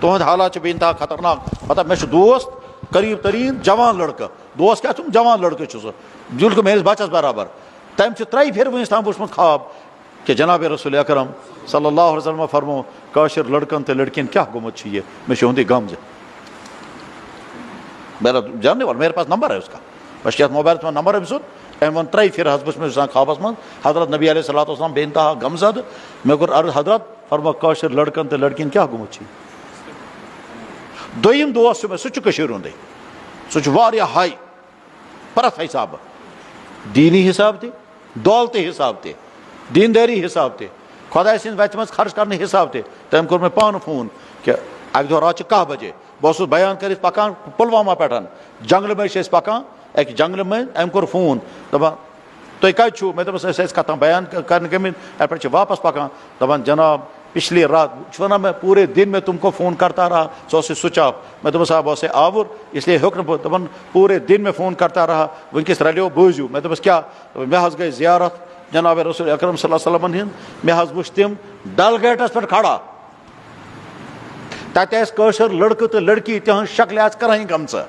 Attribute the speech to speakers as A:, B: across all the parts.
A: تہد حالات بے انتہا خطرناک. مطلب مے دوست قریب ترین جوان لڑکہ دوست کیا چھم جوان لڑکہ سہ بالکل میرس بچس برابر. تم ترٛیہِ پھر ونس تام وچھمت خواب کہ جناب رسول اکرم صلی اللہ علیہ وسلم فرمو کاشر لڑکن تو لڑکین کیا گومت یہ مے ہندی غم میرا جاننے والا میرے پاس نمبر ہے اس کا بس یتھ موبائلس من نمبر أمۍ سُنٛد أمۍ ووٚن 3 پھر بہٕ وٕچھان خوابس منٛز حضرت نبی علیہ الصلوۃ والسلام بے انتہا غمزدٕ مےٚ کوٚر عرض حضرت فرمو کاشر لڑکن تو لڑکین کیا گومت دوٚیِم دوست چھُ مےٚ سُہ چھُ کٔشیٖرِ ہُنٛدٕے سُہ چھُ واریاہ ہاے پرٛٮ۪تھ حسابہٕ دیٖنی حساب تہِ دولتہٕ حساب تہِ دیندٲری حساب تہِ خۄداے سٕنٛزِ وَتہِ منٛز خرچ کرنہٕ حساب تہِ تٔمۍ کوٚر مےٚ پانہٕ فون کہ اکہِ دۄہ راتہٕ چھِ 10 بجے بہٕ اوسُس بیان کٔرِتھ پکان پُلوامہ پٮ۪ٹھ جنگلہٕ مٔنٛزۍ چھِ أسۍ پکان اکہِ جنگلہٕ مٔنٛزۍ أمۍ کوٚر فون دپان تُہۍ کتہِ چھُو مےٚ دوٚپمس أسۍ ٲسۍ کتھ بیان کرنہِ گٔمٕتۍ اَتہِ پٮ۪ٹھ چھِ واپس پکان دپان جناب پچھلی رات چھُ ونان میں پورے دن میں تم کو فون کرتا رہا ژٕ اوسُے سُچ آف مےٚ دوٚپمس آ بہٕ اوسے آوُر اس لیے ہیوٚک نہٕ بہٕ دپان پورے دن میں فون کرتا رہا وٕنکیٚس رلیو بوٗزِو مےٚ دوٚپمس کیٛاہ مےٚ حظ گٔے زیارت جناب رسول اکرم صلی اللہ علیہ وسلمن ہِنٛد مےٚ حظ وٕچھ تِم ڈل گیٹس پٮ۪ٹھ کھڑا تتہِ ٲسۍ کٲشِر لڑکہٕ تہٕ لڑکی تِہنٛز شکلہِ آسہٕ کرہٕنۍ گٔمژٕ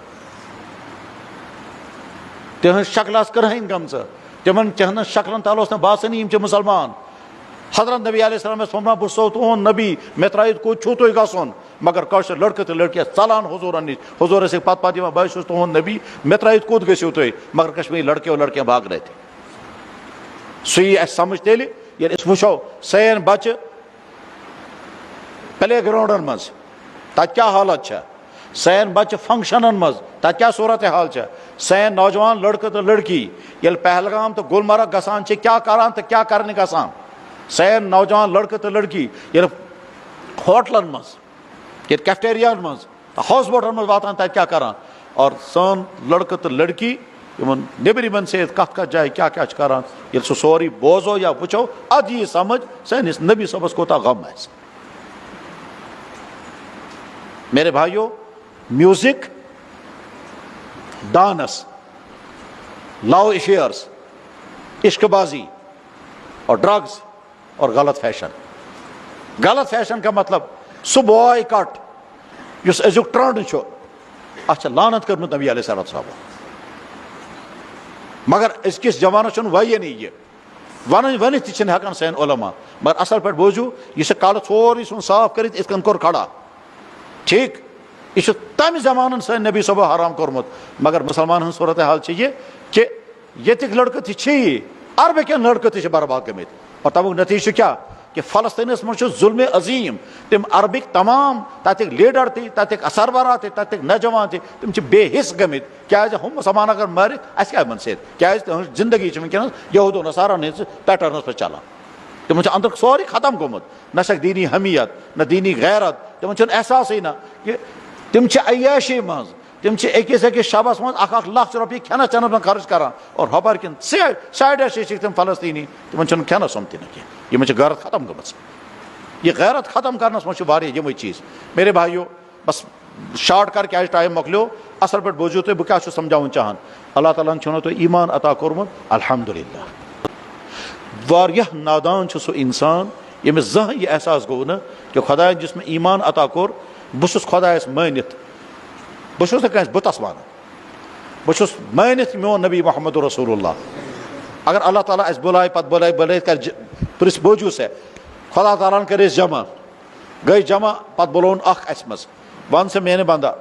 A: تِہنٛز شکلہٕ آسہٕ کرہٕنۍ گٔمژٕ تِہنٛدٮ۪ن شکلن تل اوس نہٕ باسٲنی یِم چھِ مُسلمان. حضرت نبی علیہ السلام فرمان بہٕ چھُسو تُہُنٛد نبی مےٚ ترٛٲیِتھ کوٚت چھُو تُہۍ گژھُن مگر کٲشِر لڑکہٕ تہٕ لڑکی ٲسۍ ژلان حضوٗرن نِش حضوٗر ٲسِکھ پتہٕ یِوان بہٕ چھُس تُہُنٛد نبی مےٚ ترٛٲیِتھ کوٚت گٔژھِو تُہۍ مگر کشمیٖری لڑکیو لڑکیاں بھاگرٲیتھ. سُہ یی اَسہِ سمجھ تیٚلہِ ییٚلہِ أسۍ وٕچھو سٲنۍ بچہِ پلے گراونڈن منٛز تتہِ کیٛاہ حالت چھےٚ سٲنۍ بچہِ فنگشنن منٛز تتہِ کیٛاہ صوٗرت حال چھےٚ سٲنۍ نوجوان لڑکہٕ تہٕ لڑکی ییٚلہِ پہلگام تہٕ گُلمرگ گژھان چھِ کیٛاہ کران تہٕ کیٛاہ کرنہِ گژھان سٲنۍ نوجوان لڑکہٕ تہٕ لڑکی ییٚلہِ ہوٹلن منٛز ییٚتہِ کیفٹیریاہن منٛز ہاوُس بوٹن منٛز واتان تتہِ کیٛاہ کران اور سٲنۍ لڑکہٕ تہٕ لڑکی یِمن نیبرِمن سۭتۍ کتھ کتھ جایہِ کیٛاہ کیٛاہ چھِ کران ییٚلہِ سُہ سورُے بوزو یا وٕچھو ادٕ یی سمجھ سٲنِس نبی صٲبس کوٗتاہ غم آسہِ. میرے بھائیو میوزک ڈانس لو افیئرس عشق بازی اور ڈرگس اور غلط فیشن کا مطلب سُہ بوائے کٹ یُس أزیُک ٹرنڈ چھُ اتھ چھِ لعنت کٔرمٕژ نبی علیہ الصلوۃ والسلامو مگر أزکِس جوانس چھُنہٕ وَیٲنی یہِ ؤنِتھ تہِ چھِنہٕ ہٮ۪کان سٲنۍ علما مگر اصل پٲٹھۍ بوٗزِو یہِ چھُ کالہٕ سورُے ژھُن صاف کٔرِتھ یِتھ کٔنۍ کوٚر کھڑا ٹھیٖک یہ چھُ تمہِ زمانن سٲنۍ نبی صٲبو حرام کوٚرمُت مگر مُسلمان ہٕنٛز صوٗرت حال چھِ یہِ کہِ ییٚتِکۍ لڑکہٕ تہِ چھِ عربٕکٮ۪ن لڑکہٕ تہِ چھِ برباد گٔمٕتۍ اور تمیُک نتیٖجہٕ چھُ کیٛاہ کہ فلسطیٖنس منٛز چھُ ظُلمِ عظیٖم تِم عربٕکۍ تمام تتِکۍ لیڈر تہِ تتِکۍ سربراہ تہِ تتِکۍ نوجوان تہِ تِم چھِ بے حِصہٕ گٔمٕتۍ کیٛازِ ہُم مُسلمان اگر مرِ اَسہِ کیٛاہ یِمن سۭتۍ کیٛازِ تِہنٛز زندگی چھِ وٕنکیٚنس یہوٗد و نصارن ہٕنٛزِ پیٹرنس پٮ۪ٹھ چلان تِمن چھُ أنٛدرٕ سورُے ختم گوٚمُت نہ چھکھ دیٖنی حمیت نہ دیٖنی غیرت تِمن چھُنہٕ احساسٕے نہ کہ تِم چھِ عیٲشی منٛز تِم چھِ أکِس شبس منٛز 1 لچھ رۄپیہِ کھٮ۪نس چٮ۪نس منٛز خرٕچ کران اور ہۄپٲرۍ کِنۍ سایڈس چھِ تِم فلسطیٖنی تِمن چھُنہٕ کھٮ۪نس سوٚم تہِ نہٕ کینٛہہ یِمن چھِ غیرت ختم گٔمٕژ. یہ غیرت ختم کرنس منٛز چھُ واریاہ یِمے چیٖز. میرے بھائیو بس شاٹ کر کیٛازِ ٹایم مۄکلیو اصل پٲٹھۍ بوٗزِو تُہۍ بہٕ کیٛاہ چھُس سمجھاوُن چاہان اللہ تعالیٰ ہن چھُنو تۄہہِ ایٖمان عطا کوٚرمُت الحمدُاللہ. واریاہ نادان چھُ سُہ انسان ییٚمِس زانٛہہ یہِ احساس گوٚو نہٕ کہ خۄداین یُس مےٚ ایٖمان عطا کوٚر بہٕ چھُس خۄدایس مٲنِتھ بہٕ چھُس نہٕ کٲنٛسہِ بُتس وانان بہٕ چھُس مٲنِتھ میون نبی محمد رسول اللہ. اگر اللہ تعالیٰ اَسہِ بُلایہِ پتہٕ بُلٲیِتھ کرِ پرٛژھِ بوٗزِو سا خۄدا تعالیٰ ہن کٔرۍ أسۍ جمع گٔے جمع پتہٕ بُلووُن اکھ اَسہِ منٛز وَن سا میانہِ بندا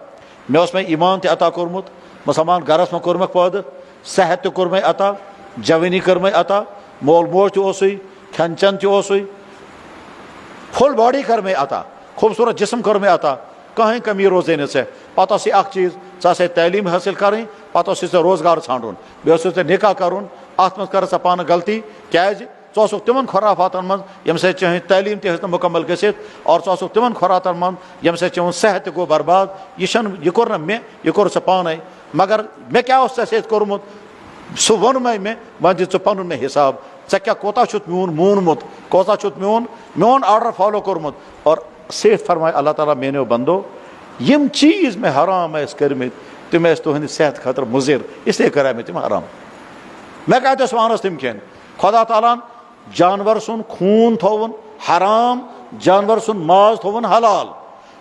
A: مےٚ اوس مےٚ ایٖمان تہِ عطا کوٚرمُت مُسلمان گرس منٛز کوٚرمکھ پٲدٕ صحت تہِ کوٚر مےٚ عطا جوٲنی کٔر مےٚ عطا مول موج تہِ اوسُے کھٮ۪ن چٮ۪ن تہِ اوسُے فُل باڈی کٔر مےٚ عطا خوٗبصوٗرت جسم کوٚر مےٚ عطا کٕہٕنۍ کٔمی روزے نہٕ ژےٚ پتہٕ اوسُے اکھ چیٖز ژٕ آسے تعلیٖم حٲصِل کرٕنۍ پتہٕ اوسُے ژےٚ روزگار ژھانڈُن بیٚیہِ اوسُے ژےٚ نکاح کرُن اتھ منٛز کٔرٕتھ ژٕ پانہٕ غلطی کیٛازِ ژٕ اوسُکھ تِمن خُرافاتن منٛز ییٚمہِ سۭتۍ چٲنۍ تعلیٖم تہِ ہیٚژ نہٕ مُکمل گٔژھِتھ اور ژٕ اوسُکھ تِمن خُرافاتن منٛز ییٚمہِ سۭتۍ چون صحت تہِ گوٚو برباد یہِ چھُنہٕ یہِ کوٚر نہٕ مےٚ یہِ کوٚر ژےٚ پانے مگر مےٚ کیٛاہ اوس ژےٚ سۭتۍ کوٚرمُت سُہ ووٚنمے مےٚ وۄنۍ دِ ژٕ پنُن مےٚ حساب ژےٚ کیٛاہ کوتاہ چھُتھ میون مونمُت کوتاہ چھُتھ میون آرڈر فالو کوٚرمُت اور صحت فرماے اللہ تعالیٰ میانیو بندو یِم چیٖز مےٚ حرام ٲسۍ کٔرمٕتۍ تِم ٲسۍ تُہنٛدِ صحت خٲطرٕ مُضِر اسلیے کَرے مےٚ تِم حرام مےٚ کَتٮ۪س وانس تِم کھٮ۪ن خۄدا تعالیٰ ہن جانور سُنٛد خوٗن تھووُن حرام جانور سُنٛد ماز تھووُن حلال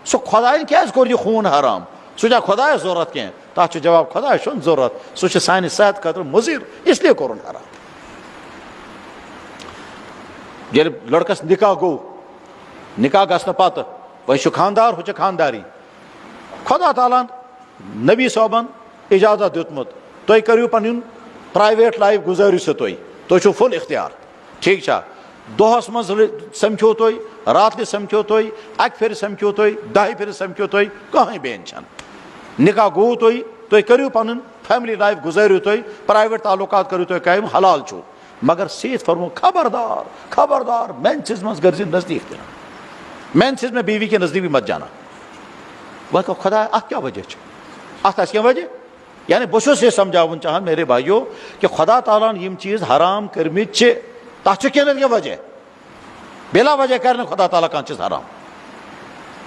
A: سو خدائن کیازِ کوٚر یہِ خوٗن حرام؟ سُہ چھا خۄدایَس ضوٚرَتھ کینٛہہ؟ تَتھ چھُ جواب خۄدایَس چھُنہٕ ضوٚرَتھ، سُہ چھُ سانہِ صحت خٲطرٕ مُضِر، اِسلیے کوٚرُن حرام. ییٚلہِ لٔڑکَس نِکاح گوٚو، نِکاح گژھنہٕ پَتہٕ وۄنۍ چھُ خاندار، ہُہ چھِ خانداری. خۄدا تعالیٰ ہن نبی صٲبَن اِجازت دیُتمُت تُہۍ کٔرِو پَنُن پرٛایویٹ لایف گُزٲرِو سا تُہۍ چھُو فُل اختیار. ٹھیٖک چھا؟ دۄہَس منٛز سَمکھیو تُہۍ، راتلہِ سَمکھیو تُہۍ، اَکہِ پھِرِ سَمکھیو تُہۍ، 10 پھِرِ سَمکھیو تُہۍ، کٕہٕنۍ بین چھَنہٕ. نِکاح گوٚو تُہۍ کٔرِو پَنُن فیملی لایف گُزٲرِو تُہۍ، پرٛایویٹ تعلُقات کٔرِو تُہۍ قٲیِم، حلال چھُ. مگر سۭتۍ فرمو خبردار مینسِز منٛز کٔرۍ زِ نزدیٖک تہِ نہٕ، مینسِز میں بیوی کے نزدیٖک مت جانا. وۄنۍ گوٚو خۄدایا اَتھ کیٛاہ وجہ چھُ؟ اَتھ آسہِ کینٛہہ وجہ؟ یعنی بہٕ چھُس یہِ سمجھاوُن چاہان میرے بھائیو کہ خدا تعالیٰ ہن یِم چیٖز حرام کٔرمٕتۍ چھِ، تَتھ چھُ کینٛہہ نتہٕ کینٛہہ وجہ. بلا وجہ کَرِ نہٕ خدا تعالیٰ کانٛہہ چیٖز حرام.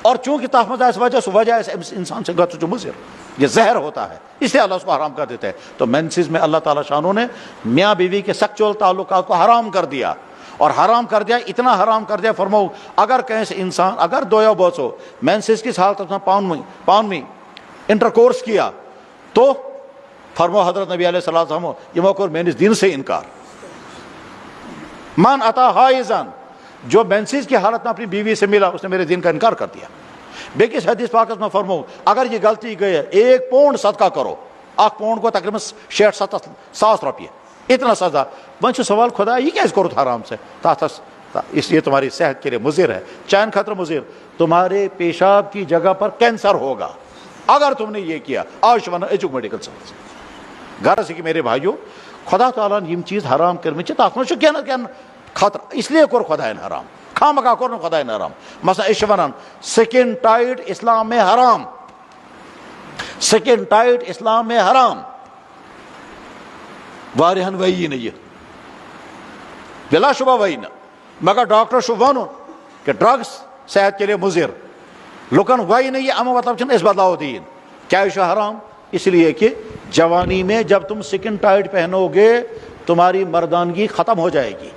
A: اور چونکہ تَتھ منٛز آسہِ وجہ، سُہ وجہ آسہِ أمِس اِنسان سے گژھُن چھُ مُضِر، یہ زہر ہوتا ہے، اس لیے اللہ اس کو حرام کر دیتا ہے. تو مینسز میں اللہ تعالیٰ شانوں نے میاں بیوی کے سیکچوئل تعلقات کو حرام کر دیا، اور حرام کر دیا، اتنا حرام کر دیا فرمو اگر کہیں سے انسان اگر دویو بوسو مینسز کس حالت میں پان میں انٹر کورس کیا تو فرمو حضرت نبی علیہ السلام یمو کوٚر میٲنِس دین سے انکار. من عطا حائزن، جو مینسز کی حالت میں اپنی بیوی سے ملا اس نے میرے دین کا انکار کر دیا. بیکس حدیث پاکس میں فرمو اگر یہ غلطی گئی 1 پاؤنڈ صدقہ کرو، 1 پاؤنڈ کو تقریباً 60-70 ساس روپیے، اتنا سزا. وۄنۍ چھُ سوال خدا یہ کیازِ کوٚرُتھ حرام سے؟ اس لیے تمہاری صحت کے لیے مضر ہے، چین خطرہ مضر. تمہارے پیشاب کی جگہ پر کینسر ہوگا اگر تم نے یہ کیا. آج ون أزیُک میڈیکل سائنس. غرض کہ میرے بھائیو خدا تعالیٰ نے یم چیز حرام کٔرمٕتۍ چھِ، تَتھ منٛز چھُ کینٛہہ نتہٕ کینٛہہ خطرٕ، اس لیے کوٚر خۄدایَن حرام. خامخواہ کوٚر نہٕ خۄدایَن حرام. مثلاً أسۍ چھِ وَنان سِکِن ٹایٹ اسلام میں حرام، سِکِن ٹایٹ اسلام میں حرام. واریاہن ویی نہٕ یہِ، بلا شبہ ویی نہٕ، مگر ڈاکٹر چھُ وَنُن کہ ڈرگس صحت کے لیے مضر. لُکن ویی نہٕ یہِ، اَمیُک مطلب چھُنہٕ أسۍ بدلاو دیٖن. کیٛازِ چھُ حرام؟ اس لیے کہ جوانی میں جب تم سکن ٹائٹ پہنو گے تمہاری مردانگی ختم ہو جائے گی.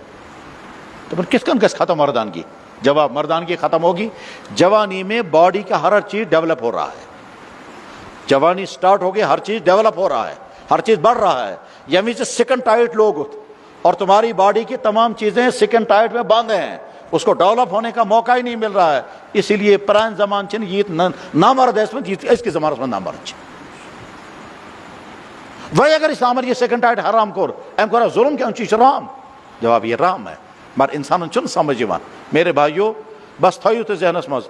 A: تو کس کن کس ختم مردانگی؟ جواب مردانگی ختم ہوگی جوانی میں باڈی کا ہر چیز ڈیولپ ہو رہا ہے. جوانی سٹارٹ ہوگی، ہر چیز ڈیولپ ہو رہا ہے، ہر چیز بڑھ رہا ہے. یعنی سکن ٹائٹ لوگ اور تمہاری باڈی کی تمام چیزیں سکن ٹائٹ میں بند ہیں، اس کو ڈیولپ ہونے کا موقع ہی نہیں مل رہا ہے. اسی لیے پران زمان چن یہ نامرد ہے، اس کے زمانہ میں نامرد چھ. وہی اگر اسلام یہ سیکنڈ ٹائٹ حرام کور ام کورا ظلم کیا چیز رام؟ جواب یہ رام ہے، مگر انسان چھن سمجھ یوان. میرے بھائیو بس تھیو تو ذہنس مز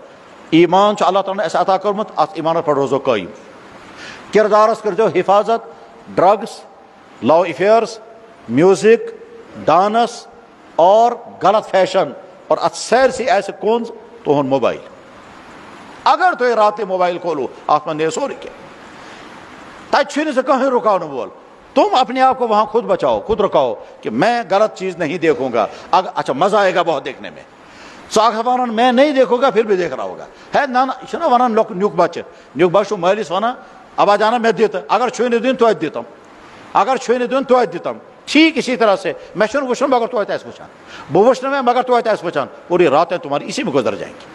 A: ایمان اللہ تعالیٰ نے اس عطا کورمت، ات ایمان پر روزو قائم. کردارس کرو حفاظت، ڈرگس، لاو افیئرس، میوزک، ڈانس اور غلط فیشن اور ات سیر سے ایسے کون تہن موبائل. اگر تو رات موبائل کھولو آپ میں سورے کیا تجھے سے کہیں رکاؤ بول. تم اپنے آپ کو وہاں خود بچاؤ، خود رکاؤ کہ میں غلط چیز نہیں دیکھوں گا. اچھا مزہ آئے گا بہت دیکھنے میں. ون میں نہیں دیکھوں گا پھر بھی دیکھ رہا ہوگا. ہے نا ونان نیک بچہ، نیک بچہ مالس ونان ابا جانا میں دت، اگر چھوئی دن تو دتم، اگر چھوئی دن تو دتم. ٹھیک اسی طرح سے میں چھن وچھن مگر تو وچھان، بہ وچھن میں مگر تو وچھان، پوری راتیں تمہاری اسی میں گزر جائیں گی.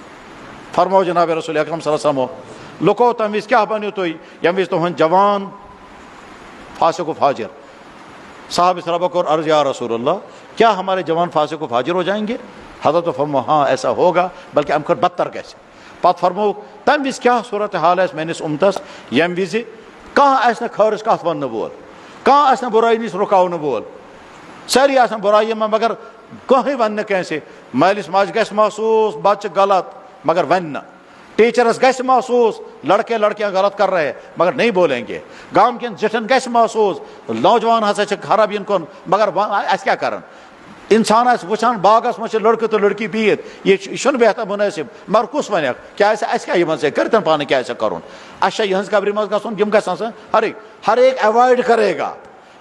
A: فرماؤ جناب رسول اکرم صلی اللہ علیہ وسلم لکو تم وز کیا بنو تھی یم وز تہد جوان فاسق و فاجر. صاحب اس ربک اور عرض یا رسول اللہ کیا ہمارے جوان فاسق و فاجر ہو جائیں گے؟ حضرت فرمو ہاں ایسا ہوگا، بلکہ ام کھر بدتر کیسے. پتہ فرمو تم وز کیا صورت حال ہے میانس امتس یم وز کھانا آس خٲرس کت ون وول، کھانا آس برائی نش رکاو وول، ساری آسان برائی میں مگر کہیں ون کیسے. مالس ماج گھس محسوس بچہ غلط مگر ون نہ، ٹیچرس گھس محسوس لڑکے لڑکیاں غلط کر رہے مگر نہیں بولیں گے. گام کن زٹھن گھس محسوس نوجوان ہسا خراب ان کن مگر اس کیا کرن. انسان آس وچھان باغس مجھ لڑکہ تو لڑکی بہت یہ بہتر مناسب مگر کس ون کیا سے کرتن پانے کیا کرن. اچھا یہ قبر مز گھن یم گھن ہر ایک ایوائڈ کرے گا.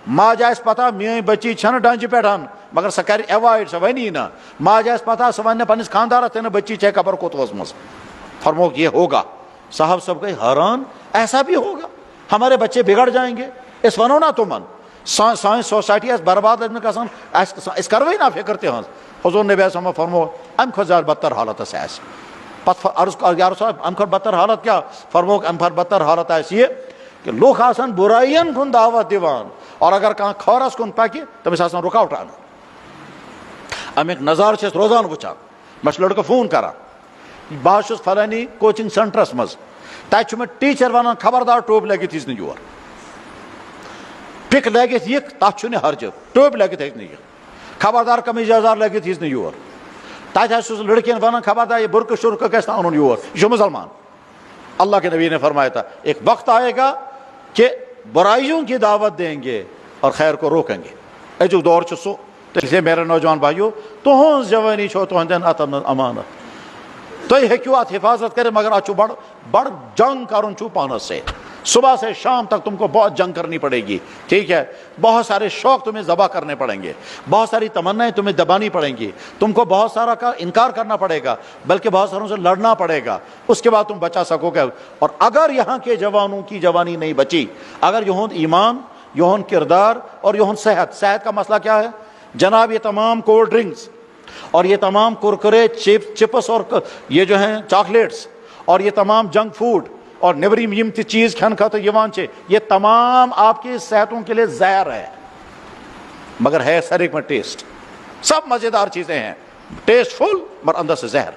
A: ماج آس پتہ میری بچی چھن ڈانچہ پہ مگر سہ کر ایوائڈ، سہ ونی نا. ماج آس پتہ سہ ون پنس خاندارس تین بچی چھ قبر کوتوس مز. فرموک یہ ہوگا. صاحب سب گئی حیران، ایسا بھی ہوگا؟ ہمارے بچے بگڑ جائیں گے. اس ونو نا تمن سان سوسائٹی اس برباد گھان اس کروی نا فکر تہذ. حضور نبی صلی اللہ علیہ وسلم فرمو ام کھت زیادہ بدتر حالت اس. پتہ عرض یا رسول اللہ ام کھۄتہٕ بدتر حالت کیا فرموک ام کھۄتہٕ بدتر حالت آسہِ یہ کہ لوگ آسان برائین کن دعوت دیوان اور اگر کانٛہہ کھورس کن پکہِ تٔمِس آسان رُکاوٹ انان امیُک نظارٕ چھِ أسۍ روزان وٕچھان مےٚ چھُ لڑکہٕ فون کران بہٕ حظ چھُس فلٲنی کوچنگ سینٹرس منٛز تتہِ چھُ مےٚ ٹیٖچر ونان خبردار ٹوپۍ لٲگِتھ یِژ نہٕ یور پِک لٲگِتھ یِکھ تتھ چھُنہٕ ہرجہِ ٹوپۍ لٲگِتھ ہیٚکہِ نہٕ یِتھ خبردار قمیٖض یزار لٲگِتھ یِژ نہٕ یور تتہِ حظ چھُس لڑکین ونان خبردار یہ برقع شرقہ گژھِ نہٕ اَنُن یور یہ چھُ مُسلمان اللہ کے نبی نے فرمایا تھا ایک وقت آئے گا کہ برائیوں کی دعوت دیں گے اور خیر کو روکیں گے أزیُک دور چھُ سُہ اس لیے میرے نوجوان بھائیو تُہنٛز جوٲنی چھو تُہنٛدٮ۪ن اتھن منٛز امانت تُہۍ ہیٚکِو اتھ حفاظت کٔرِتھ مگر اتھ چھُ بڑٕ جنگ کرُن چھُو پانس سۭتۍ صبح سے شام تک تم کو بہت جنگ کرنی پڑے گی ٹھیک ہے بہت سارے شوق تمہیں ذبح کرنے پڑیں گے بہت ساری تمنائیں تمہیں دبانی پڑیں گی تم کو بہت سارا کا انکار کرنا پڑے گا بلکہ بہت ساروں سے لڑنا پڑے گا اس کے بعد تم بچا سکو گے اور اگر یہاں کے جوانوں کی جوانی نہیں بچی اگر یہاں ایمان یہاں کردار اور یہاں صحت کا مسئلہ کیا ہے جناب یہ تمام کولڈ ڈرنکس اور یہ تمام کرکرے چپس اور یہ جو ہیں چاکلیٹس اور یہ تمام جنک فوڈ اور نیبرِم یم تہِ چیز کھٮ۪نہٕ خٲطرٕ یِوان چھِ یہ تمام آپ کی صحتوں کے لیے زہر ہے مگر ہے سارے میں ٹیسٹ سب مزیدار چیزیں ہیں ٹیسٹ فل مگر اندر سے زہر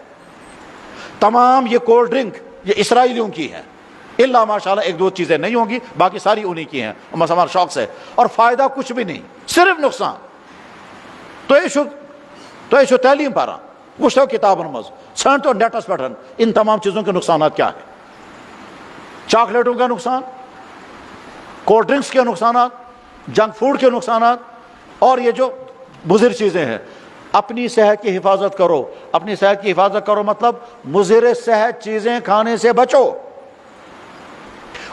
A: تمام یہ کولڈ ڈرنک یہ اسرائیلیوں کی ہیں اللہ ماشاءاللہ ایک دو چیزیں نہیں ہوں گی باقی ساری انہیں کی ہیں مسلمان شوق سے اور فائدہ کچھ بھی نہیں صرف نقصان تُہۍ چھُو تعلیٖم پران وٕچھتو کتابن منٛز ژھٲنٛڈتو نیٹس پٮ۪ٹھ ان تمام چیزوں کے نقصانات کیا ہیں چاکلیٹوں کا نقصان کولڈ ڈرنکس کے نقصانات جنک فوڈ کے نقصانات اور یہ جو مضر چیزیں ہیں اپنی صحت کی حفاظت کرو اپنی صحت کی حفاظت کرو مطلب مضر صحت چیزیں کھانے سے بچو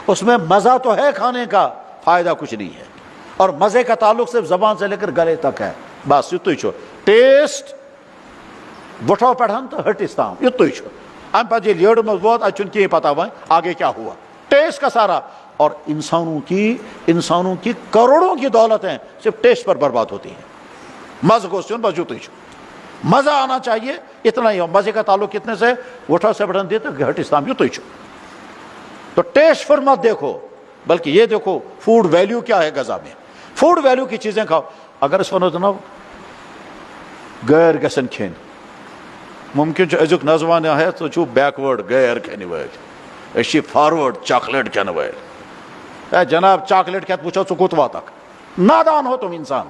A: اس میں مزہ تو ہے کھانے کا فائدہ کچھ نہیں ہے اور مزے کا تعلق صرف زبان سے لے کر گلے تک ہے بس یُتُے چھُ ٹیسٹ بٹھو پٮ۪ٹھ تو ہٹس تام یُتُے چھُ ام پتہٕ ییٚلہِ یٔڈ منٛز ووت اتہِ چھُنہٕ کِہیٖنۍ پتہ وۄنۍ آگے کیا ہوا ٹیسٹ کا سارا اور انسانوں کی کروڑوں کی دولت ہیں صرف ٹیسٹ پر برباد ہوتی ہیں مزہ گوٚژھ یُن بس یُتُے چھُ مزہ آنا چاہیے اتنا ہی ہو مزے کا تعلق کتنے سے وٹھو سے بٹن دے تو ہٹس تام یُتُے چھُ تو ٹیسٹ پر مت دیکھو بلکہ یہ دیکھو فوڈ ویلیو کیا ہے غذا میں فوڈ ویلیو کی چیزیں کھاؤ اگر اس ونو جناب غیر گژھن کھیٚنۍ ممکن چھُ أزیُک نوجوان ہے ژٕ چھُو بیکوٲڈ غیر کھٮ۪نہِ وٲلۍ أسۍ چھِ فاروٲڈ چاکلیٹ کھٮ۪نہٕ وٲلۍ اے جناب چاکلیٹ کھٮ۪تھ وٕچھو ژٕ کوٚت واتکھ نادان ہو تم انسان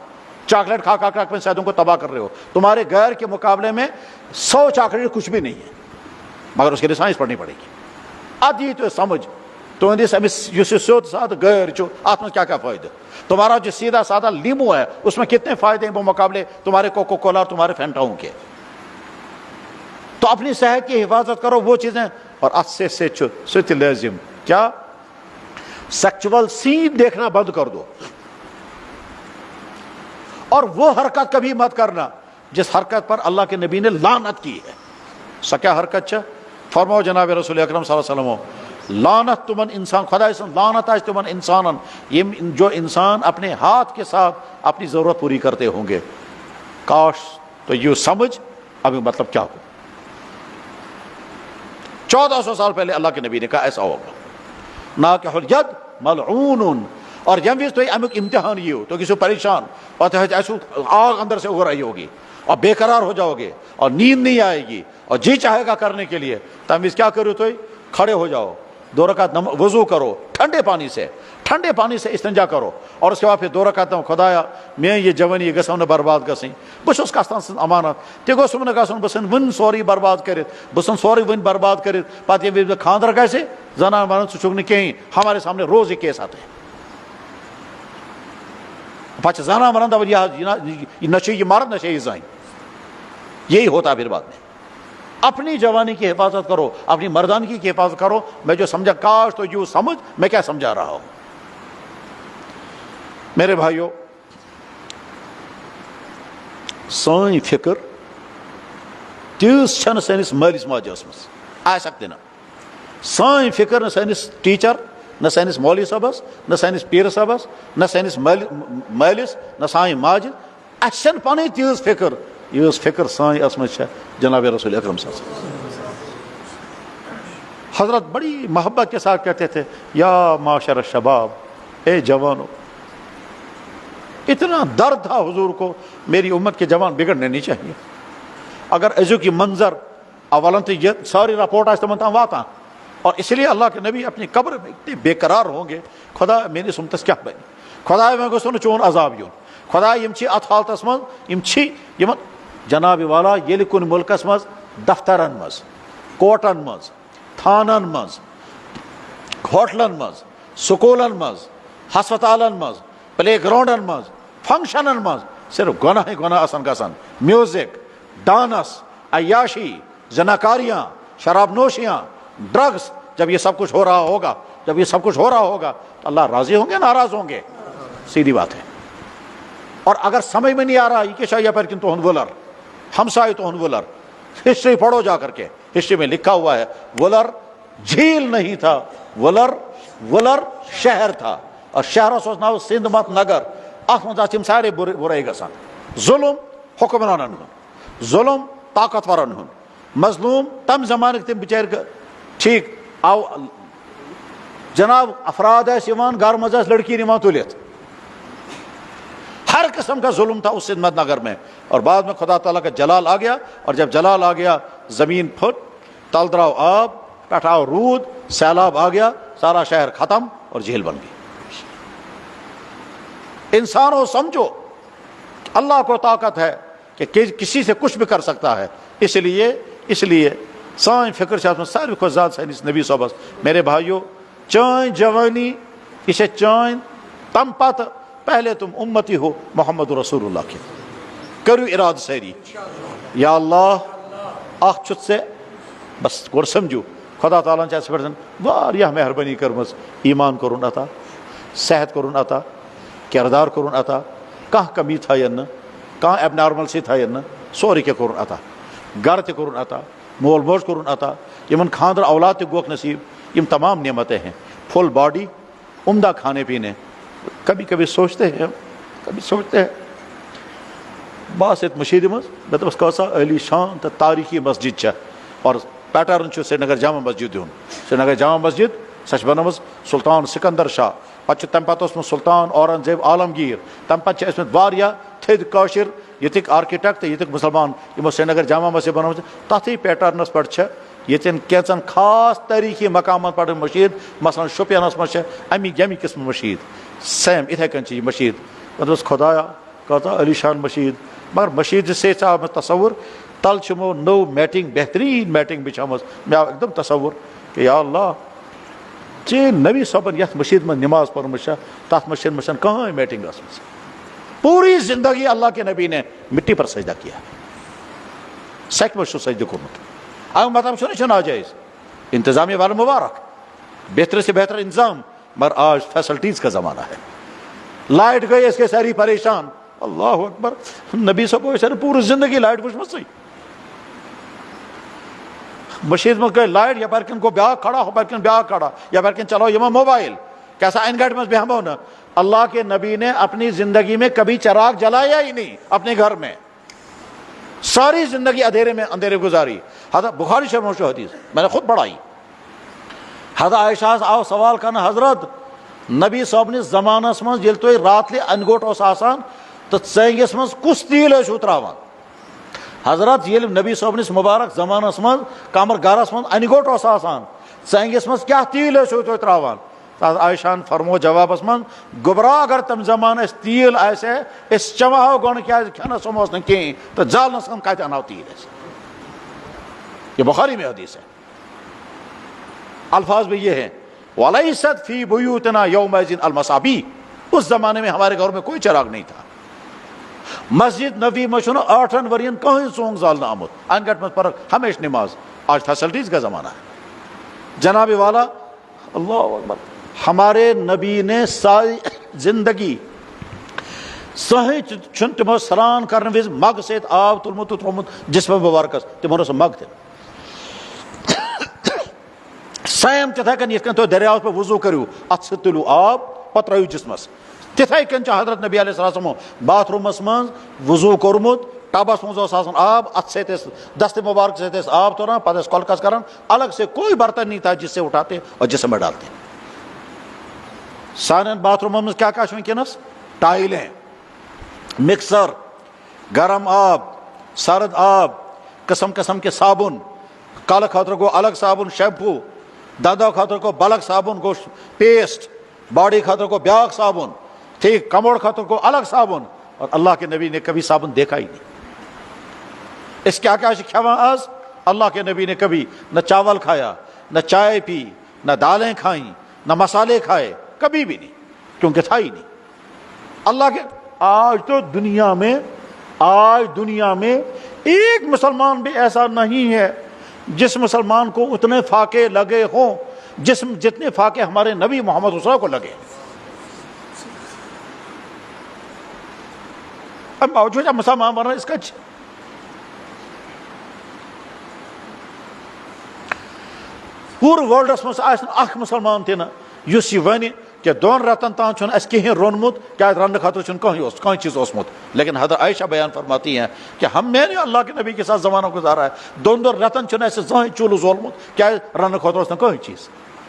A: چاکلیٹ کھا کھا کر اپنے صحتوں کو تباہ کر رہے ہو تمہارے غیر کے مقابلے میں 100 چاکلیٹ کچھ بھی نہیں ہے مگر اس کے لیے سائنس پڑھنی پڑے گی اد یی تو سمجھ تہندس امس یُس یہ سیود سادہ غیر چھُ اتھ منٛز کیا فائدہ تمہارا جو سیدھا سادہ لیمو ہے اس میں کتنے فائدے ہیں وہ مقابلے تمہارے کوکو کولا اور تمہارے فینٹاؤں کے تو اپنی صحت کی حفاظت کرو وہ چیزیں اور ات سے سہ تہِ لازم کیا سیکچول سین دیکھنا بند کر دو اور وہ حرکت کبھی مت کرنا جس حرکت پر اللہ کے نبی نے لعنت کی ہے سا کیا حرکت چھِ فرماؤ جناب رسول اکرم صلی اللہ علیہ وسلم لعنت تمن انسان خدا سن لعنت آج تمن انسانن جو انسان اپنے ہاتھ کے ساتھ اپنی ضرورت پوری کرتے ہوں گے کاش تو یہ سمجھ ابھی مطلب کیا ہو 1400 سال پہلے اللہ کے نبی نے کہا ایسا ہوگا ناکح الید ملعون اور جب بھی تو امیک امتحان یہ ہو تو کسی پریشان اور ایسو آگ اندر سے اگر آئی ہوگی اور بے قرار ہو جاؤ گے اور نیند نہیں آئے گی اور جی چاہے گا کرنے کے لیے تم کیا کرو تو کھڑے ہو جاؤ 2 رکعت وضو کرو ٹھنڈے پانی سے استنجا کرو اور اس کے بعد پھر 2 رکعت خدایا میں یہ جوانی گژھو نہٕ برباد گژھٕنۍ بہٕ چھُس کستان سٕنٛز امانت تہِ گوٚژھُم نہٕ گژھُن بہٕ ژھٕنہٕ وٕنۍ سورُے برباد کٔرِتھ بہٕ ژھٕنہٕ سورُے وٕنۍ برباد کٔرِتھ پتہٕ ییٚمہِ وِزِ مےٚ خانٛدر گژھِ زنان ونان ژٕ چھُکھ نہٕ کِہیٖنۍ ہمارے سامنے روز یہ کیس آتے پتہٕ چھِ زنان ونان دپان یہِ نہ چھُ یہِ مرد نہ چھِ یہِ زٔنۍ یہی ہوتا پھر بعد میں اپنی جوانی کی حفاظت کرو اپنی مردانگی کی حفاظت کرو میں جو سمجھا کاش تو یوں سمجھ میں کیا سمجھا رہا ہوں میرے بھائیو سٲنۍ فکر تیٖژ چھنہٕ سٲنِس مٲلِس ماجہِ ٲسمٕژ آسہِ سکتے نہٕ سٲنۍ فکر نہ سٲنِس ٹیٖچر نہ سٲنِس مولوی صٲبس نہ سٲنِس پیٖرٕ صٲبس نہ سٲنِس مٲلِس نہ سانہِ ماجہِ اَسہِ چھنہٕ پنٕنۍ تیٖژ فکر یۭژ فکر سٲنۍ ٲسمٕژ چھےٚ جناب رسول اکرم صلی اللہ علیہ وسلم حضرت بڑی محبت کے ساتھ کہتے تھے یا معاشر الشباب، اے جوانوں. اتنا درد تھا حضور کو میری امت کے جوان بگڑنے نہیں چاہیے. اگر ازو کی منظر اولن تو یہ ساری رپورٹ آج تمام واتاں، اور اس لیے اللہ کے نبی اپنی قبر میں اتنے بے قرار ہوں گے. خدا میری سمتس کیا بنی، خدا میں گوس چون عذاب یون، خدا یم چھ ات حالتس مز یم چھ یمن جناب والا یل کن ملکس مز دفترن مز، کوٹن مز، تھانن مز، ہوٹلن مز، سکولن مز، ہسپتالن مز، پلے گراؤنڈن مز، فنکشنن مز صرف گناہ گناہ آسان گژھان. میوزک، ڈانس، عیاشی، زناکاریاں، شراب نوشیاں، ڈرگس. جب یہ سب کچھ ہو رہا ہوگا، جب یہ سب کچھ ہو رہا ہوگا تو اللہ راضی ہوں گے ناراض ہوں گے؟ سیدھی بات ہے. اور اگر سمجھ میں نہیں آ رہا یہ کہ شاید پر کن تو ولر ہمسائے تو ولر، ہسٹری پڑھو جا کر کے، ہسٹری میں لکھا ہوا ہے ولر جھیل نہیں تھا، ولر شہر تھا، اور شہرس اوس ناو سندھ مت نگر. ات مز تم سارے برائی گژھان. ظلم حکمرانن ہند، ظلم طاقتورن ہند، مظلوم تم زمانہ تم بچار ٹھیک آو جناب افراد گھر مز لڑکی نمان تلت، ہر قسم کا ظلم تھا اس سندھ مت نگر میں. اور بعد میں خدا تعالیٰ کا جلال آ گیا، اور جب جلال آ گیا زمین پھٹ، تل دراؤ آب، پٹھ آؤ رود، سیلاب آ گیا، سارا شہر ختم اور جھیل بن گئی. انسانوں سمجھو اللہ کو طاقت ہے کہ کسی سے کچھ بھی کر سکتا ہے. اس لیے سان فکر ساروی کو زیادہ سانس نبی صبس. میرے بھائیو، چان جوانی یہ چان تم پتہ پہلے تم امتی ہو محمد رسول اللہ کے. کرو اراد ساری یا اللہ اخ چھت سے بس گوڑ سمجھو خدا تعالیٰ چاہے پہ واریاہ مہربانی کرمز، ایمان کرن عطا، صحت کرن عطا، کردار کرن عطا، کانٛہہ کمی تھاین نہ، کانٛہہ ایب نارمل سی تھاین نہ، سورُے کینٛہہ کرن عطا. گھر تہ کرن عطا، مول موج کرن عطا، یمن خاندر اولاد تہ گوکھ نصیب. یم تمام نعمتیں ہیں، فل باڈی، عمدہ کھانے پینے. کبھی کبھی سوچتے ہیں بس ات مشید مز دپس کسا علی شان تو تاریخی مسجد چھ، اور پیٹرن چھ سری نگر جامع مسجد ہن. سری نگر جامع مسجد سہ بنم سلطان سکندر شاہ، پتہ تمہ پتہ سلطان اورنگزیب عالمگیر، تمہ پتہ ٲسمٕتۍ واریاہ تھٔدۍ کٲشِر ییٚتِکۍ آرکِٹیکٹ تہٕ ییٚتِکۍ مُسلمان یِمو سرینگر جامع مسجد بنٲومٕژ. تتھٕے پیٹرنس پٮ۪ٹھ چھِ ییٚتٮ۪ن کینٛژن خاص تٲریٖخی مقامن پٮ۪ٹھ مشیٖد. مثلاً شوپینس منٛز چھِ ییٚمہِ قٕسمہٕ مشیٖد، سیم یِتھے کٔنۍ چھِ یہِ مشیٖد. مطلب خدایا کۭژاہ علی شان مشیٖد. مگر مشیٖد سے آو مےٚ تصور تل چھِ یِمو نٔو میٹنگ، بہتریٖن میٹنگ بچھٲمٕژ. مےٚ آو ایکدم تصور کہ یا اللہ چٲنۍ نبی صٲبن یتھ مشیٖد منٛز نماز پٔرمٕژ چھےٚ تتھ منٛز چھنہٕ کٕہٕنۍ میٹنگ ٲسمٕژ. پوری زندگی اللہ کے نبی نے مٹی پر سجدہ کیا، سیک میں سجدہ کورمت. امیُک مطلب چھُنہٕ ناجائز. انتظامیہ والا مبارک، بہتر سے بہتر انتظام. مگر آج فیسلٹیز کا زمانہ ہے. لائٹ گئی اس کے ساری پریشان. اللہ اکبر، نبی صاحب پوری زندگی لائٹ وچھمژٕے. مشید میں گئی لائٹ، یپر کن گو بیاکھ کھڑا، ہوپر کن بیاکھ کھڑا، یپر کن چلو یمن موبائل. کیسا ان گھٹ میں بیہمو نا. اللہ کے نبی نے اپنی زندگی میں کبھی چراغ جلایا ہی نہیں اپنے گھر میں، ساری زندگی اندھیرے گزاری. حضرت بخاری شریف میں حدیث میں نے خود پڑھائی. حضرت عائشہ آو سوال کرنا، حضرت نبی صاحب نے زمانس من یل تھی رات لے انگوٹ اس آسان تو ژنگس من کس تیل ٲسِو تراوان. حضرت یل نبی صاحب نس مبارک زمانس من کمر گرس من انگوٹ اس آسان، ژنگس من کیا تیل ٲسِو تُہۍ تراوان. عائشہ فرمو جوابس من گبرا اگر تم زمان اس تیل ایسے اس چمہو گون کیا کھنس ہم اس نے کہیں تو جالنس کم کہتے اناو تیل ایسے. یہ بخاری میں حدیث ہے. الفاظ بھی یہ ہیں وَلَيْسَتْ فِي بُيُوتِنَا يَوْمَئِذٍ الْمَصَابِيحُ. اس زمانے میں ہمارے گھر میں کوئی چراغ نہیں تھا. مسجد نبی میں چھُنہٕ 8 ورین کہیں سونگ زالنا آمد. ان گٹ میں فرق ہمیشہ نماز. آج فیسلٹیز کا زمانہ ہے. جناب والا اللہ اکبر، ہمارے نبی نے ساری زندگی سہی چھن تمو سران کرنے وز مگ سیت آب تلمت ترومت جسم مبارکس تمو سہ مگ دن. سیم تتھے کن یتھ کن تو دریاؤ پہ وضو کرو ات سے تلو آب پتہ ترٲیِو جسمس. تتھے کن حضرت نبی علیہ السلام باتھ رومس من وضو کورمت، ٹبس مز آب ات سے دست مبارک سے آب تران پتہ کلکس کران الگ سے کوئی برتن نہیں تھا جس سے اٹھاتے اور جس میں ڈالتے. سان باتھ رومن میں کیا ونکس ٹائلیں, مکسر, گرم آب, سرد آب, قسم قسم کے صابن, کالہ خاطر گو الگ صابن شیمپو, دندو خاطر کو بلک صابن گو پیسٹ, باڈی خاطر کو بیاکھ صابن, ٹھیک, کموڑ خاطر کو الگ صابن. اور اللہ کے نبی نے کبھی صابن دیکھا ہی نہیں. اس کیا کھیوان آز اللہ کے نبی نے کبھی نہ چاول کھایا, نہ چائے پی, نہ دالیں کھائیں, نہ مسالے کھائے, کبھی بھی نہیں, کیونکہ تھا ہی نہیں. اللہ کے آج تو دنیا میں ایک مسلمان بھی ایسا نہیں ہے جس مسلمان کو اتنے فاقے لگے ہوں جتنے فاقے ہمارے نبی محمد صلی اللہ علیہ وسلم کو لگے. اب موجودہ مسلمان بنا اس کا پور ورلڈس مز اخ مسلمان تہ اس یہ ون کہ 2 رتن تان چھن اس کہیں رونمت کیا رننے خاطر چھن کہیں چیز اوسمت. لیکن حضرت عائشہ بیان فرماتی ہیں کہ میں نے اللہ کے نبی کے ساتھ زمانہ گزارا ہے, 2 رتن چھن اس زہیں چولہ زولمت کیا رننے خاطر اس کہیں چیز.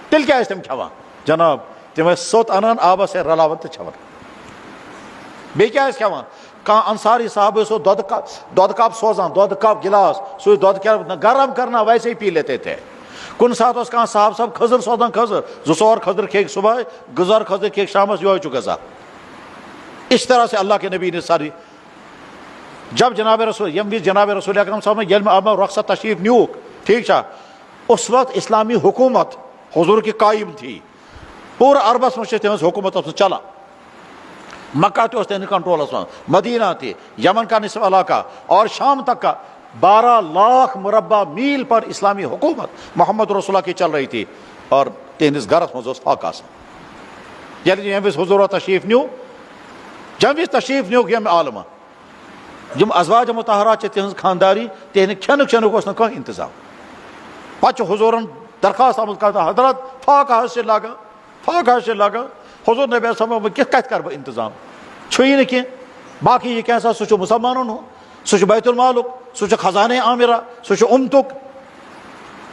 A: تیل کیا تم کھوان جناب تم سوت انان آبس سے رلاون تو چھوان. بیٚیہِ کیا کھوان کانٛہہ انصاری صاحب سو دودھ کپ سوزان, دودھ کپ گلاس, سو دودھ کیا گرم کرنا ویسے ہی پی لیتے تھے. کن سات اس کانٛہہ صاحب کھزر سوزان, کھزر 2 کھزر کھیک صبح, گزار کھزر کھیک شامس, یہ چھُ گژھان. اس طرح سے اللہ کے نبی نے ساری جب جناب رسول اکرم صاحب نے میں رخصت تشریف نیوک, ٹھیک چھا, اس وقت اسلامی حکومت حضور کی قائم تھی. پورا عربس میں تمہیں حکومت چلا. مکہ تو اس کنٹرولس میں, مدینہ تھی, یمن کا نصف علاقہ اور شام تک کا 12 لاکھ مربع میل پر اسلامی حکومت محمد رسول اللہ کی چل رہی تھی. اور تہندس گھرس مز فاقہ یعنی حضور تشریف نیو, جب تشریف نیوک یم عالمہ یم ازواج مطہرات تہذ خانداری تہند کھینک چینک اس کھانا انتظام. پتہ حضورن درخواست آمد کرتا حضرت فاقہ سے لگا. حضور نبی صاحب کت کر انتظام چھوئی نہ کی باقی یہ کیا سہ مسلمانن ہوں, سہ بیت المالک, سہ خزانہ عامرہ, سہ امتک,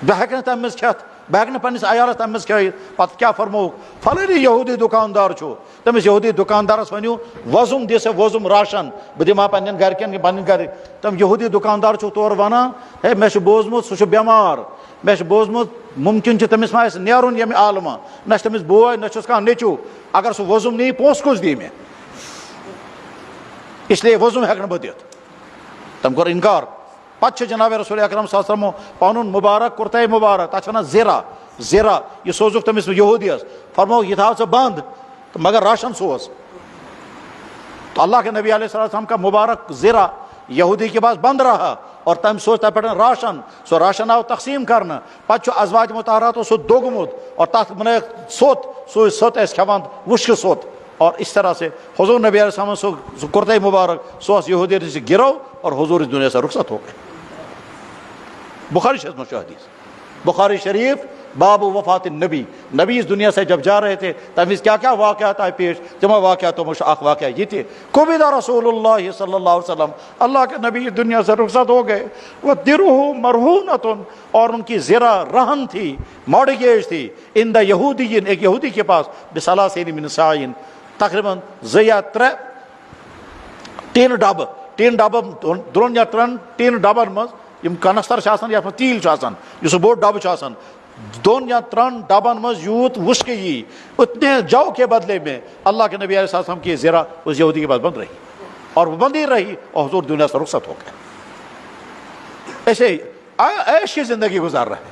A: بہ ہیکہ تمہ مز کھیت, بہ ہیکہ پنس عیالس تمہ مز کھیت. پتہ کیا فرموک فلانی یہودی دکاندار چھو, تمس یہودی دکاندارس ونیو وضم دے سے وضم راشن بہ دما پنن گرکن پنن گھر. تم یہودی دکاندار چھو تور ونان ہے مے بوزمت سہ بیمار, مے بوزمت ممکن تمس ما نیرن یم عالمہ, نہ تمس بوے نہ چھس کانٛہہ نیچو, اگر سہ وضم نی پونس کس دی میں, اس لیے وضم ہیکہ بہ دت. تم کور انکار. پتہ جناب رسول اکرم صلی اللہ علیہ وسلم پنن مبارک کرتہ مبارک تتھ ونان زیرہ یہ سوزک تمس یہودیس, فرموک یہ تھاو ژٕ بند مگر راشن سوز. تو اللہ کے نبی علیہ السلام کا مبارک زیرہ یہودی کے پاس بند رہا اور تم سوچ تہ پہ راشن, سو راشن آو تقسیم کرنا. پتہ ازواج مطہرات سہ دوگمت اور تک بنائے سوت, سو سوت اس کھوان وشک سوت. اور اس طرح سے حضور نبی علیہ السلام سو کرتہ مبارک سو یہودی سے گرو اور حضور اس دنیا سے رخصت ہو گئے. بخاری شریف میں حدیث, بخاری شریف باب وفات النبی. نبی اس دنیا سے جب جا رہے تھے تب کیا کیا واقعات آئے پیش. تمہ واقعاتوں میں اخ واقعہ یہ تھے, قبض رسول اللہ صلی اللہ علیہ وسلم, اللہ کے نبی اس دنیا سے رخصت ہو گئے. وَدِرُهُ مَرْهُونَةٌ, اور ان کی زرہ رہن تھی, مارگیج تھی, عند یہودین, ایک یہودی کے پاس, بثلاثین من ساعین, تقریباً 2 یا 3 ڈب, 3 ڈب 2 یا 3 ڈبن مز یم کنستر یا تیل یہ بوڑ ڈب 2 یا 3 ڈبن مز یوت وشک یہ اتنے جو کے بدلے میں اللہ کے نبی علیہ السلام کی زرہ اس یہودی کے پاس بند رہی اور وہ بندی رہی اور حضور دنیا سے رخصت ہو گئے. ایسے عیش کی زندگی گزار رہے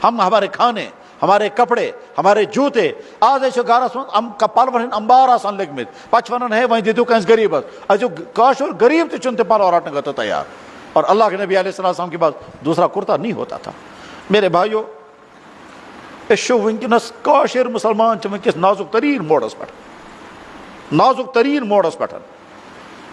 A: ہم. ہمارے کھانے, ہمارے کپڑے, ہمارے جوتے آج ایسے گارس من پل ون امبار آسان لگمت پتہ ونان ہے وہیں دیتو کنس غریبس. ایسے کاشر غریب تہ چھن تہ پلو رٹنے گا تیار. اور اللہ کے نبی علیہ السلام کے پاس دوسرا کرتا نہیں ہوتا تھا. میرے بھائیو اس ونکس کاشر مسلمان ونکس نازک ترین موڑس پہ, نازک ترین موڑس پہ.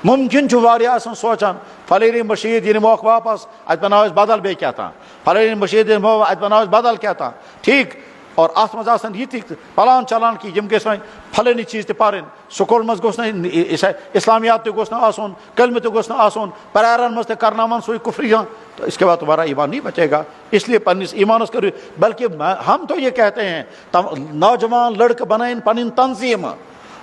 A: ممکن واریاہ سوچان فلانی مشید یہ نموک واپس ات بناو بدل بے کیا تھا, فلانی مشید ات بناو بدل کیا تھا, ٹھیک اور ات مز آسان یہ پلان چلان کہ یم گژھِ فلانی چیز تہ پرن سکول مز گوٚژھ نہٕ اسلامیات تہ گوٚژھ نہٕ آسُن کلمہ تہ گوٚژھ نہٕ آسُن پرارن مز تہ کرناون سوئی کفریاں تو اس کے بعد تمہارا ایمان نہیں بچے گا. اس لیے پنس ایمانس کرو. بلکہ ہم تو یہ کہتے ہیں نوجوان لڑکے بنائیں پن تنظیم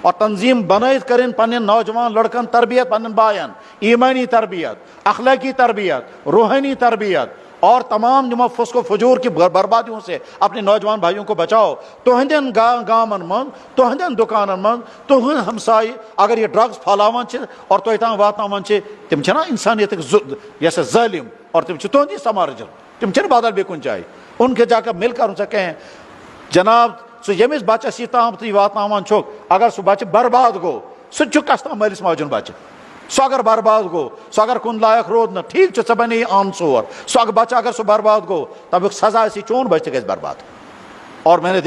A: اور تنظیم بنائت کریں پن نوجوان لڑکن تربیت پن بائن ایمانی تربیت اخلاقی تربیت روحانی تربیت اور تمام جمع فسق و فجور کی بربادیوں سے اپنے نوجوان بھائیوں کو بچاؤ. تہندین گامن من تہندین دکانن من تہند ہمسائی اگر یہ ڈرگز پھیلاوان اور تہ تام واتناوان تم چھنا انسانیت جیسے ظالم اور تم تہندی سمارجن تم چھن بدل بھی کن جائے. ان کے جا کر مل کر ان سے کہیں جناب سہ یمس بچس یہ تام تھی واتناوان چھک اگر سہ بچہ برباد گو سہ کس تام مالس ماجن بچہ سو اگر برباد گو سو اگر کن لائق رود نا ٹھیک ژے بنے عام ژور سو اگر بچہ اگر سہ برباد گو تب سزا اسی چون بچہ گژھِ برباد. اور میں نے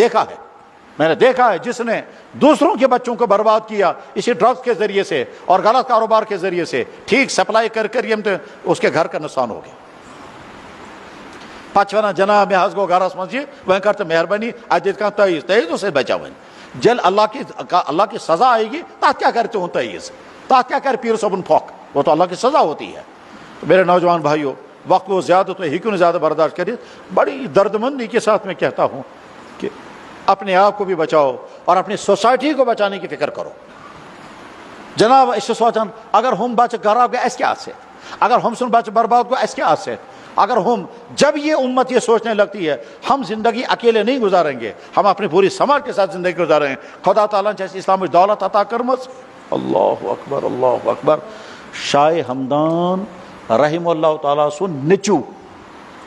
A: دیکھا ہے جس نے دوسروں کے بچوں کو برباد کیا اسی ڈرگس کے ذریعے سے اور غلط کاروبار کے ذریعے سے ٹھیک سپلائی کر یم تو اس کے گھر کا نقصان ہو گیا. پتہ ونان جناب مے حظ گو گھرس مز یہ وۄنۍ کر تو مہربانی اتھ دِتھ کانٛہہ تعیٖز اسے بچا ون جل اللہ کی سزا آئے گی تتھ کیا کر تہند تعیٖز تاتھ کیا کر پیر صبن پھوک وہ تو اللہ کی سزا ہوتی ہے. میرے نوجوان بھائیوں وقت وہ زیادہ تو ہیکو زیادہ برداشت کرے. بڑی دردمندی کے ساتھ میں کہتا ہوں کہ اپنے آپ کو بھی بچاؤ اور اپنی سوسائٹی کو بچانے کی فکر کرو. جناب اس سوچان اگر ہم بچہ خراب گئے اس کے ہاتھ سے اگر ہم سن بچہ برباد کو اس کے ہاتھ سے اگر ہم جب یہ امت یہ سوچنے لگتی ہے ہم زندگی اکیلے نہیں گزاریں گے ہم اپنی پوری سماج کے ساتھ زندگی گزاریں گے. خدا تعالیٰ نے اسلام دولت عطا کرمز. اللہ اکبر اللہ اکبر. شاہ ہمدان رحم اللہ تعالیٰ سن نچو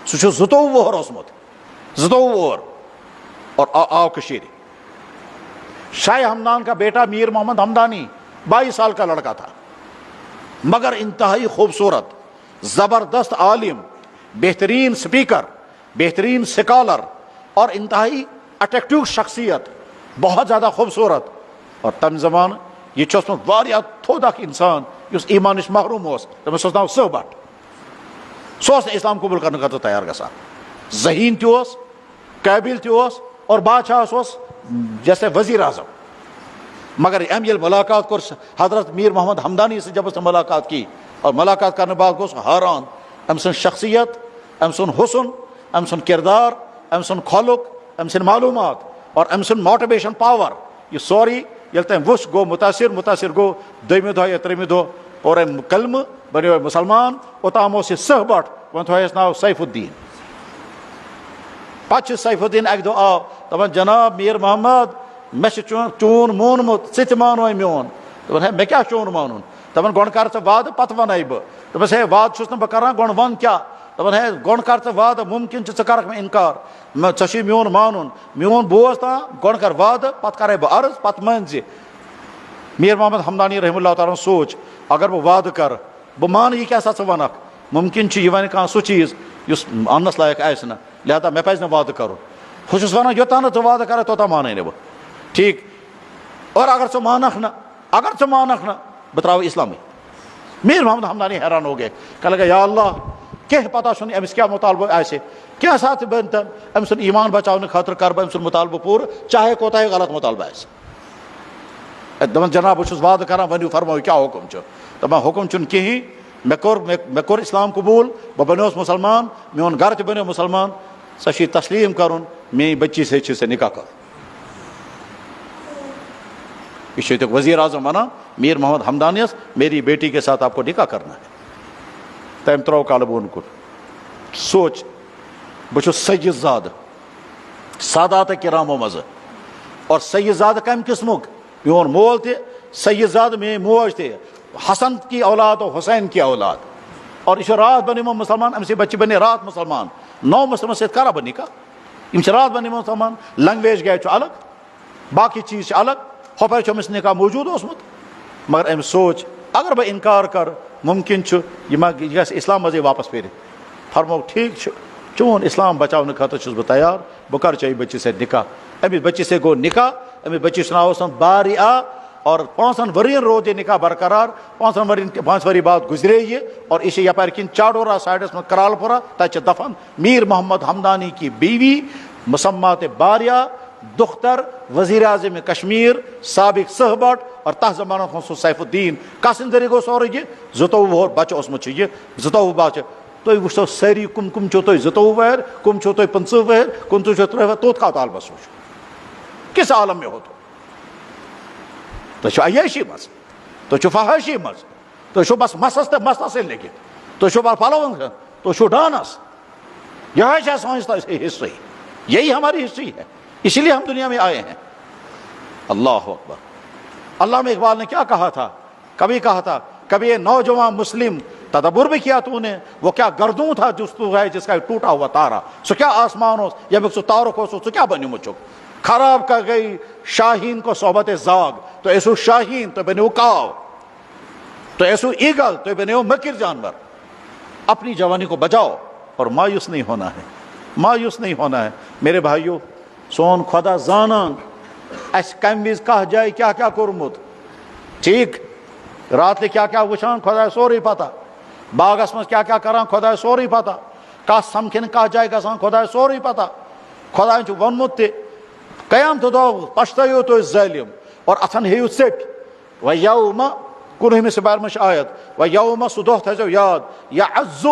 A: سہ 22 وہر اوسمت 22 وہر اور آو کشیر. شاہ ہمدان کا بیٹا میر محمد ہمدانی 22 سال کا لڑکا تھا مگر انتہائی خوبصورت زبردست عالم بہترین سپیکر بہترین سکالر اور انتہائی اٹریکٹیو شخصیت بہت زیادہ خوبصورت. اور تم زمان یہ اوسمت واریاہ تھوٚد اکھ انسان یس ایمان نش محروم اوس تمس اوس ناو سہ بٹ سہ اوس اسلام قبول کرنے خاطر تیار گژھان. ذہین تہ اوس قابل تہ اوس اور بادشاہ اوس جیسے وزیر اعظم. مگر ام یل ملاقات کر حضرت میر محمد ہمدانی سے جب اس نے ملاقات کی اور ملاقات کرنے بعد گوس حیران ام سن شخصیت ام سن حسن ام سن کردار ام سن خلق ام سن معلومات اور ام سن موٹیویشن پاور یہ سوری یل تم وش گو متاثر گو دویمہ دۄہ یا ترٛیٚیمہِ دۄہ اور ام کلمہ بنیو مسلمان اوتام اوس یہ سہ بٹ وۄنۍ تھویس ناو سیف الدین. پتہ سیف الدین اکہ دۄہ آو دپان جناب میر محمد مے چون مونمت ژٕ تہِ مانوے میون. دپان ہے مے کیا چون مانن دپان گۄڈٕ کر ژٕ وعدٕ پتہٕ ونے بہٕ. دپس ہے وعدٕ چھُس نہٕ بہٕ کران گۄڈٕ ون کیاہ. دپان ہے گۄڈٕ کر ژٕ وعدٕ ممکن چھُ ژٕ کرکھ مےٚ انکار ژےٚ چھُے میون مانُن میون بوز تام گۄڈٕ کر وعدٕ پتہٕ کرے بہٕ عرض پتہٕ مان زِ. میر محمد ہمدانی رحم اللہ تعالیٰ سوچ اگر بہٕ وعدٕ کرٕ بہٕ مانہٕ یہِ کیاہ سا ژٕ ونکھ ممکن چھُ یہِ وَنہِ کانٛہہ سُہ چیٖز یُس اننس لایق آسہِ نہٕ لہذا مےٚ پزِ نہٕ وعدٕ کرُن. بہٕ چھُس ونان یوٚتام نہٕ ژٕ وعدٕ کرکھ توٚتام مانے نہٕ بہٕ. ٹھیک اور اگر ژٕ مانکھ نہٕ بہٕ تراوٕ اسلامٕے. میر محمد ہمدانی حیران ہو گئے کہنے لگا یا اللہ کینٛہہ پتہ چھُنہٕ أمِس کیٛاہ مطالبہٕ آسہِ کینٛہہ ساتہٕ بٔنۍتن أمۍ سُنٛد ایمان بچاونہٕ خٲطرٕ کر بہٕ أمۍ سُنٛد مطالبہٕ پوٗرٕ چاہے کوتاہ غلط مطالبہٕ آسہِ. دپان جناب بہٕ چھُس وعدٕ کران ؤنِو فرمٲیِو کیٛاہ حُکم چھُ. دپان حُکم چھُنہٕ کِہیٖنۍ مےٚ کوٚر اسلام قبوٗل بہٕ بنیوس مُسلمان میون گرٕ تہِ بنیو مُسلمان ژےٚ چھُے تسلیٖم کرُن میٛٲنۍ بچی سۭتۍ چھُ ژےٚ نکاح کرُن. یہ چھُ ییٚتیُک وزیر اعظم ونان میر محمد ہمدانیس میری بیٹی کے ساتھ آپ کو نکاح کرنا ہے. تٔمۍ ترٛوو قلب بۄن کُن سوچ بہٕ چھُس سید زادٕ سادات کرامو منٛزٕ اور سید زادٕ کمہِ قسمُک میون مول تہِ سید زادٕ میٛٲنۍ موج تہِ حسن کی اولاد اور حسین کی اولاد اور یہ چھُ راتھ بنیومُت مُسلمان أمۍ سٕنٛدۍ بچہِ بنے راتھ مُسلمان. نو مسلمس سۭتۍ کرا بہٕ نکاح یِم چھِ راتھ بنے مُسلمان. لنگویج گرِ چھُ الگ باقی چیٖز چھِ الگ ہۄپٲرۍ چھُ أمِس نکاح موجوٗد اوسمُت مگر أمۍ سوچ اگر بہٕ انکار کر ممکن چھُ یہِ گژھِ اسلام منٛزٕے واپس پھیرِتھ. فرمو ٹھیک چھُ چون اسلام بچاونہٕ خٲطرٕ چھُس بہٕ تیار بہٕ کرٕ چٲنۍ بچی سۭتۍ نکاح. أمِس بچی سۭتۍ گوٚو نکاح أمِس بچی سُنٛد ناو اوس باریا اور 5 ؤرین روٗد یہِ نکاح برقرار. 5 ؤری بعد گُزرے یہِ اور یہِ چھِ یپٲرۍ کِنۍ چاڈورا سایڈس منٛز کرال پورہ تتہِ چھِ دفن میر محمد ہمدانی کی بیوی مسمات باریہ دختر وزیر اعظم کشمیر سابق صحبٹ اور تہ زمانہ سو سیف الدین کسن ذریعہ گو سورے یہ 22 وہر بچہ اوسمت یہ 22 بچہ تھی وچھو ساری کم کم چھو تھی 22 وہر کم چھو تھی 25 وہر کم چھو 3 وہر توت کا طالبہ سو کس عالم میں ہو تو عیاشی مز تو فحاشی مز تو بس مسس تو مستس لگت تو بس پلون تو ڈانس یہ سانی ہسٹری یہی ہماری ہسٹری ہے اسی لیے ہم دنیا میں آئے ہیں. اللہ اکبر. علامہ اقبال نے کیا کہا تھا کبھی یہ نوجوان مسلم تدبر بھی کیا تو نے وہ کیا گردوں تھا جس کا ٹوٹا ہوا تارا سو کیا آسمان ہو یا سو تارک ہو سو کیا بنی مچک خراب کر گئی شاہین کو صحبت زاگ تو ایسو شاہین تو بنے کاو تو ایسو ایگل تو بنے مکر جانور. اپنی جوانی کو بچاؤ اور مایوس نہیں ہونا ہے میرے بھائیو. سون خدا زانان اس کم وز کہ جائے کیا کیا کورمت ٹھیک رات کیا کیا وچھان خدا سوری پتہ باغس مز کیا کران خدا سوری پتہ کس سمکھن کہ جائے گژھان خدا سوری پتہ خدا وونمت تہ قیامت دۄہ پشتٲیِو تُہۍ ظٲلِم اور اتھن ہیٚیِو ژٔپۍ و یوم 19 سپارہ چھِ آیت و یوم سُہ دۄہ تھٲیزیو یاد یعزُ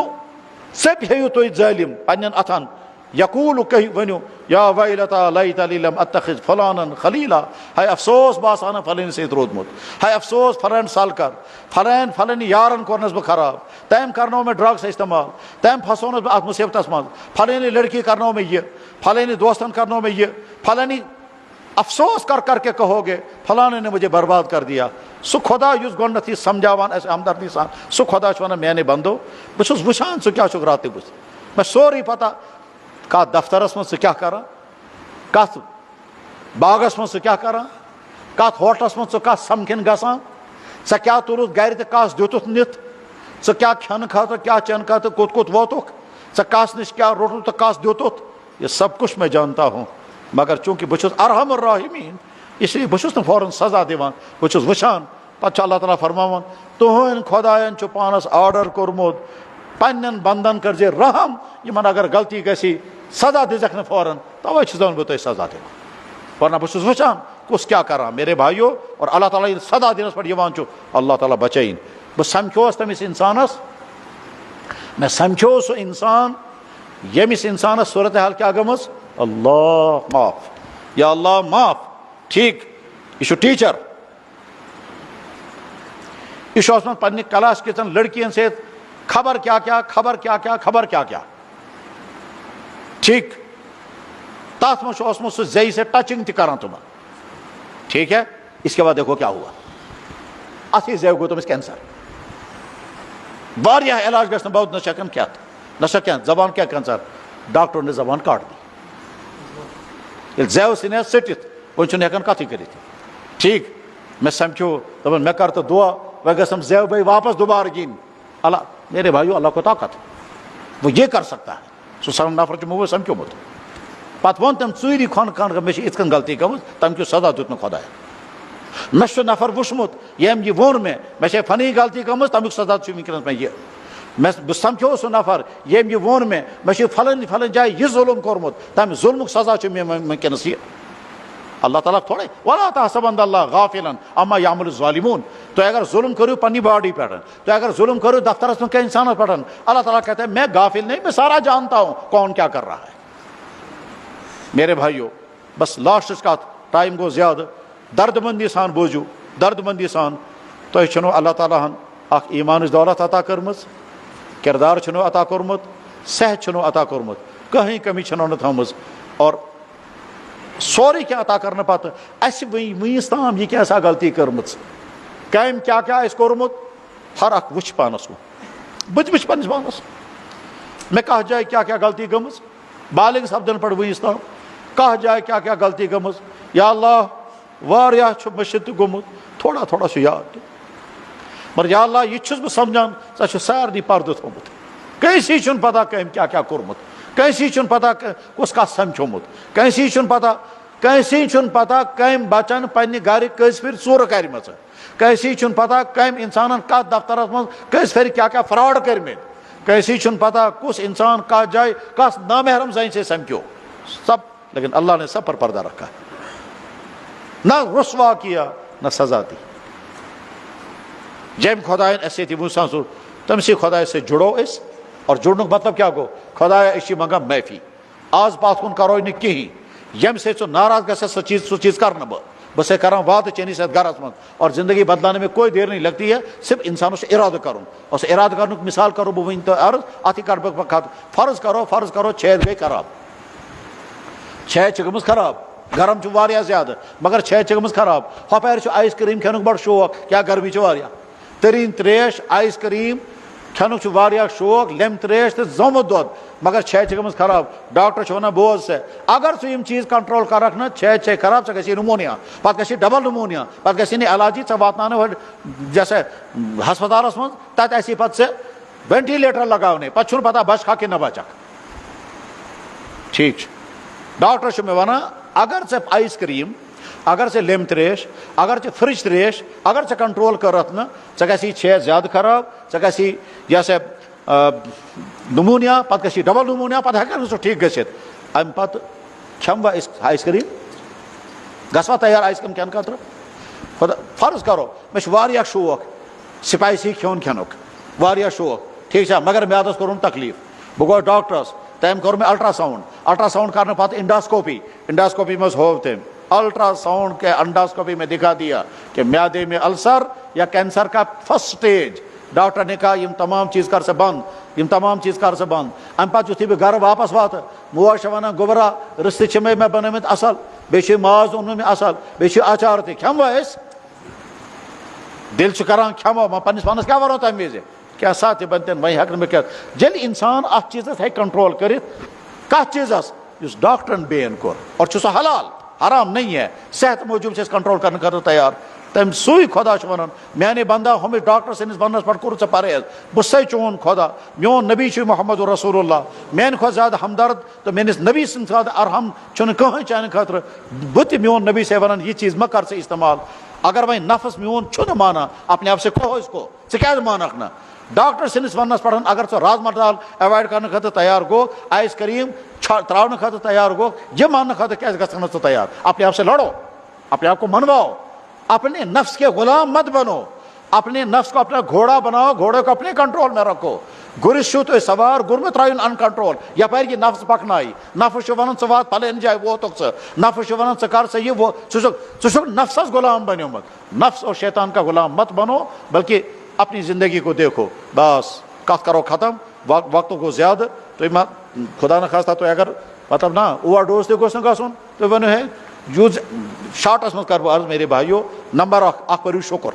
A: ژٔپۍ ہیٚیِو تُہۍ ظٲلِم پننٮ۪ن اتھن یقول کہی ونیو یا ویلتا لیتنی لم اتخذ فلانا خلیلا ہے افسوس باسان فلانی سۭتۍ روٗدمُت ہے افسوس فلان سل کر فلانی یارن کورنس بہ خراب تم کرنو میں ڈرگس استعمال تم پھسونس بہ ات مصیبتس مز فلانی لڑکی کرنو میں یہ فلانی دوستن کرنو میں یہ فلانی افسوس کر کے کہو گے فلانے نے مجھے برباد کر دیا. سو خدا یس گۄڈنیتھٕے سمجھاوان اسہِ ہمدردی سان سو خدا چھُ ونان میانے بندو بہٕ چھُس وٕچھان ژٕ کیٛاہ چھُکھ راتہٕ بٕتھِ مےٚ سورُے پتہ کتھ دفترس مز ژٕ کیٛاہ کران کتھ باغس مز ژٕ کیٛاہ کران کتھ ہوٹلس مز ژٕ کتھ سمکھن گژھان ژےٚ کیٛاہ توٚرُتھ گرِ تہٕ کس دِتُتھ نِتھ ژٕ کیٛاہ کھٮ۪نہٕ خٲطرٕ کیٛاہ چٮ۪نہٕ خٲطرٕ کوٚت ووتُکھ ژےٚ کس نش کیٛاہ روٚٹُتھ تہٕ کس دِتُتھ یہ سب کچھ میں جانتا ہوں مگر چونکہ بہٕ چھُس ارحم الراحمین اس لیے بہٕ چھُس نہٕ فوراً سزا دِوان بہٕ چھُس وٕچھان پتہٕ چھُ اللہ تعالیٰ فرماوان تُہنٛدۍ خۄدایَن چھُ پانس آرڈر کوٚرمُت پننٮ۪ن بندن کٔرزِ رحم یِمن اگر غلطی گژھی سزا دِژکھ نہٕ فوراً توے چھُس بہٕ تۄہہِ سزا دِوان ورنہ بہٕ چھُس وٕچھان کُس کیٛاہ کران میرے بھائیو اور اللہ تعالیٰ ییٚلہِ سزا دِنس پٮ۪ٹھ یِوان چھُ اللہ تعالیٰ بچٲیِن. بہٕ سمکھیوس تٔمِس انسانس مےٚ سمکھیو سُہ انسان ییٚمِس انسانس صورتحال کیٛاہ گٔمٕژ اللہ معاف یا اللہ معاف ٹھیک یہ چھُ ٹیچر یہ چھُ اوسمُت پننہِ کلاس کِژن لڑکین سۭتۍ خبر کیا ٹھیک تاتھ منٛز چھُ اوسمُت سُہ زیٚیہِ سۭتۍ ٹچنگ تہِ کران تِمن ٹھیک ہے. اس کے بعد دیکھو کیا ہوا اتھی زیو گوٚو تٔمِس کینسر واریاہ علاج گژھِ نہٕ بہت نشہ کینٛہہ زبان کیا کینسر ڈاکٹرو نے زبان کاٹ دی ییٚلہِ زیو ژھٕنیس ژٔٹِتھ وۄنۍ چھُنہٕ ہٮ۪کان کتھٕے کٔرِتھ ٹھیک مےٚ سمکھیو دپان مےٚ کر تہٕ دعا وۄنۍ گژھم زیو بھائی واپس دوبارٕ دِنۍ اللہ میرے بھائیو اللہ کو طاقت وہ یہ کر سکتا ہے. سُہ سن نفر چھُ موٗجوٗد سمکھیومُت پتہٕ ووٚن تٔمۍ ژوٗرِ کھۄن مےٚ چھِ یِتھ کٔنۍ غلطی گٔمٕژ تٔمۍ کیُتھ سزا دیُت نہٕ خۄداین مےٚ چھُ نفر وٕچھمُت ییٚمۍ یہِ ووٚن مےٚ چھے فنی غلطی گٔمٕژ تمیُک سزا چھُ وٕنکیٚنس مےٚ یہِ بہٕ سمکھیو سُہ نفر ییٚمۍ یہِ ووٚن مےٚ چھُ فلٲنۍ جایہِ یہِ ظُلم کوٚرمُت تمہِ ظُلمُک سزا چھُ مےٚ وٕنکیٚنس یہِ اللہ تعالیٰ تھوڑے ولا تحسبن اللہ غافلا عما یعمل الظالمون. تو اگر ظلم کرو پنی باڈی پہ تو اگر ظلم کرو دفترس میں کیا انسانس پہ اللہ تعالیٰ کہتے ہیں میں غافل نہیں میں سارا جانتا ہوں کون کیا کر رہا ہے. میرے بھائیو بس لاسٹس کت ٹائم گو زیادہ درد مندی سان بوزو درد مندی سان تہ چھنو اللہ تعالیٰ ہن اخ ایمانچ دولت عطا کرمز کردار چھنو عطا کورمت صحت چھنو عطا کورمت کہیں کمی چھنو نہ تھٲومٕژ اور سورُے کینٛہہ عطا کرنہٕ پتہٕ اسہِ وٕنیُس تام یہِ کیٛاہ سا غلطی کٔرمٕژ کامہِ کیٛاہ آسہِ کوٚرمُت ہر اکھ وٕچھ پانس کُن بہٕ تہِ وٕچھِ پننِس پانس مےٚ کتھ جایہِ کیٛاہ غلطی گٔمٕژ بالغ سپدن پٮ۪ٹھ وٕنیُس تام کتھ جایہِ کیٛاہ غلطی گٔمٕژ یا اللہ واریاہ چھُ مٔشِد تہِ گوٚمُت تھوڑا چھُ یاد تہِ مگر یا اللہ یہِ تہِ چھُس بہٕ سمجھان ژےٚ چھُ سارنٕے پردٕ تھوٚومُت کٲنٛسی چھُنہٕ پتہ کٔمۍ کیٛاہ کوٚرمُت کٲنٛسی چھُنہٕ پتہ کُس کتھ سمکھیومُت کٲنٛسی چھُنہٕ پتہ کٔمۍ بچن پننہِ گرِ کٔژِ پھِرِ ژوٗرٕ کرِمژٕ کٲنٛسی چھُنہٕ پتہ کٔمۍ انسانن کتھ دفترس منٛز کٔژِ پھِرِ کیٛاہ فراڈ کٔرمٕتۍ کٲنٛسی چھُنہٕ پتہ کُس انسان کتھ جایہِ کس نامحرم زنہِ سۭتۍ سمکھیو سب لیکن اللہ نے سب پر پردہ رکھا ہے، نہ رسوا کیا نہ سزا دی. جیم خدائن ایسے تھی موسیٰ سو تم سی خدای سے جڑو اس، اور جڑنے کا مطلب کیا گو خدایا اسی منگا معافی آز بات کن کرو نی کہیں یم سے ژٕ ناراض گژھِ سۄ چیز کرنا بہٕ سے کران وعدٕ چٲنِس یتھ گھرس منٛز. اور زندگی بدلانے میں کوئی دیر نہیں لگتی ہے، صرف انسانوں سے ارادہ کرُن. اور سُہ ارادہ کرنُک مثال کرو بہٕ وٕنۍ تۄہہِ عرض اَتھٕے کَرٕ بہٕ کتھ. فرض کرو چھید گٔے خراب، چھید چھِ گٔمٕژ خراب، گرم چھُ واریاہ زیادٕ مگر چھید چھِ گٔمٕژ خراب. ہۄپٲرۍ چھُ آیِس کرٛیٖم کھٮ۪نُک بڑٕ شوق، کیٛاہ گرمی چھِ واریاہ، تٔریٖن ترٛیش آیِس کرٛیٖم کھٮ۪نُک چھُ واریاہ شوق، لیٚمبۍ ترٛیش تہٕ زومُت دۄد، مگر چھید چھِ گٔمٕژ خراب. ڈاکٹر چھُ ونان بوز سا اگر ژٕ یِم چیٖز کنٹرول کرکھ نہ چھید چھے خراب ژےٚ گژھی نمونیا، پتہٕ گژھی ڈبل نمونیا، پتہٕ گژھی نہٕ علاجی ژےٚ واتناونہٕ ہۄ جیسے ہسپتالس منٛز، تتہِ آسی پتہٕ ژےٚ وینٹِلیٹر لگاونے، پتہٕ چھُنہٕ پتہ بچکھا کِنہٕ نہ بچکھ. ٹھیک چھُ، ڈاکٹر چھُ مےٚ ونان اگر ژےٚ آیِس کرٛیٖم، اگر ژےٚ لیٚمبۍ ترٛیش، اگر ژےٚ فرج ترٛیش، اگر ژےٚ کنٹرول کٔرتھ نہٕ ژےٚ گژھی چھید زیادٕ خراب، ژےٚ گژھی یہ سا نمونیا، پتہٕ گژھی ڈبل نمونیا، پتہٕ ہٮ۪کہِ نہٕ سُہ ٹھیٖک گٔژھِتھ. امہِ پتہٕ کھٮ۪موا أسۍ آیِس کرٛیٖم، گژھوا تیار آیِس کرٛیٖم کھٮ۪نہٕ خٲطرٕ؟ خدا فرض کرو مےٚ چھُ واریاہ شوق سپایسی کھیوٚن کھٮ۪نُک، واریاہ شوق، ٹھیٖک چھا، مگر میادس کوٚرُم تکلیٖف، بہٕ گوس ڈاکٹرس، تٔمۍ کوٚر مےٚ الٹرا ساؤنڈ کرنہٕ پتہٕ انڈاسکوپی منٛز ہوو تٔمۍ الٹرا ساؤنڈ کے انڈاسکوپی میں دکھا دیا کہ میادے میں السر یا کینسر کا فرسٹ سٹیج. ڈاکٹر نے کہا یم تمام چیز کر سے بند، یم تمام چیز کر سے بند. امہ پتہٕ یُتھُے بہٕ گرٕ واپس واتہٕ موج چھِ ونان گوبرا رِستہٕ چھِ مےٚ بنٲومٕتۍ اصل، بیٚیہِ چھُ ماز اوٚنمُت مےٚ اصل، بیٚیہِ چھُ اچار تہِ، کھٮ۪موا أسۍ؟ دل چھُ کران کھٮ۪مو، وۄنۍ پننس پانس کیٛاہ ونو تمہِ وِزِ، کیٛاہ سا تہِ بنتن، وۄنۍ ہٮ۪کہٕ نہٕ بہٕ کینٛہہ. ییٚلہِ انسان اتھ چیٖزس ہیٚکہِ کنٹرول کٔرِتھ، کتھ چیٖزس یُس ڈاکٹرن بین کوٚر، اور چھُ سُہ حلال حرام نہیں ہے، صحت موجوٗب چھِ أسۍ کنٹرول کرنہٕ خٲطرٕ تیار. تم سُے خدا چھُ ونان میانہِ بندا ہُمِس ڈاکٹر سٕنٛدِس وننس پٮ۪ٹھ کوٚر ژےٚ پرہیز، بہٕ چھُسے چون خدا، میون نبی چھُ محمد رسول اللہ، میانہِ کھۄتہٕ زیادٕ ہمدرد تہٕ میٲنِس نبی سٕنٛدِ کھۄتہٕ ارحم چھُنہٕ کٕہٕنۍ چانہِ خٲطرٕ. بہٕ تہِ میون نبی سے ونان یہِ چیٖز مہ کر ژٕ استعمال. اگر وۄنۍ نفس میون چھُنہٕ مانان اپنے آپ سے کھو اس کو، ژٕ کیٛازِ مانکھ نہٕ؟ ڈاکٹر سٕنٛدِس وننس پٮ۪ٹھ اگر ژٕ رازما دال ایوایڈ کرنہٕ خٲطرٕ تیار گوٚو، آیِس کرٛیٖم تراونہٕ خٲطرٕ تیار گوٚو، یہِ ماننہٕ خٲطرٕ کیٛازِ گژھکھ نہٕ ژٕ تیار؟ اپنے آپ سے لڑو، اپنے آپ کو منواؤ، اپنے نفس کے غلام مت بنو، اپنے نفس کو اپنا گھوڑا بناؤ، گھوڑے کو اپنے کنٹرول میں رکھو. گُرِس چھُو تُہۍ سوار، گُر مہ ترٛٲیُن ان کنٹرول، یپٲرۍ یہِ نفس پکنایی، نفس چھُ ونان ژٕ وات پلٲنۍ جایہِ ووتُکھ ژٕ، نفس چھُ ونان ژٕ کر سا یہِ ژٕ چھُکھ نفسس غلام بنیومُت. نفس اور شیطان کا غلام مت بنو بلکہ اپنی زندگی کو دیکھو. بس کتھ کرو ختم، وقت گوٚو زیادٕ. تُہۍ ما خدا نخواستہ تُہۍ اگر مطلب نا اوور ڈوز تہِ گوٚژھ نہٕ گژھُن، تُہۍ ؤنِو ہے یوٗز شارٹس منٛز کرٕ بہٕ عرض میرے بھائیو. نمبر اکھ پٔرِو شُکُر،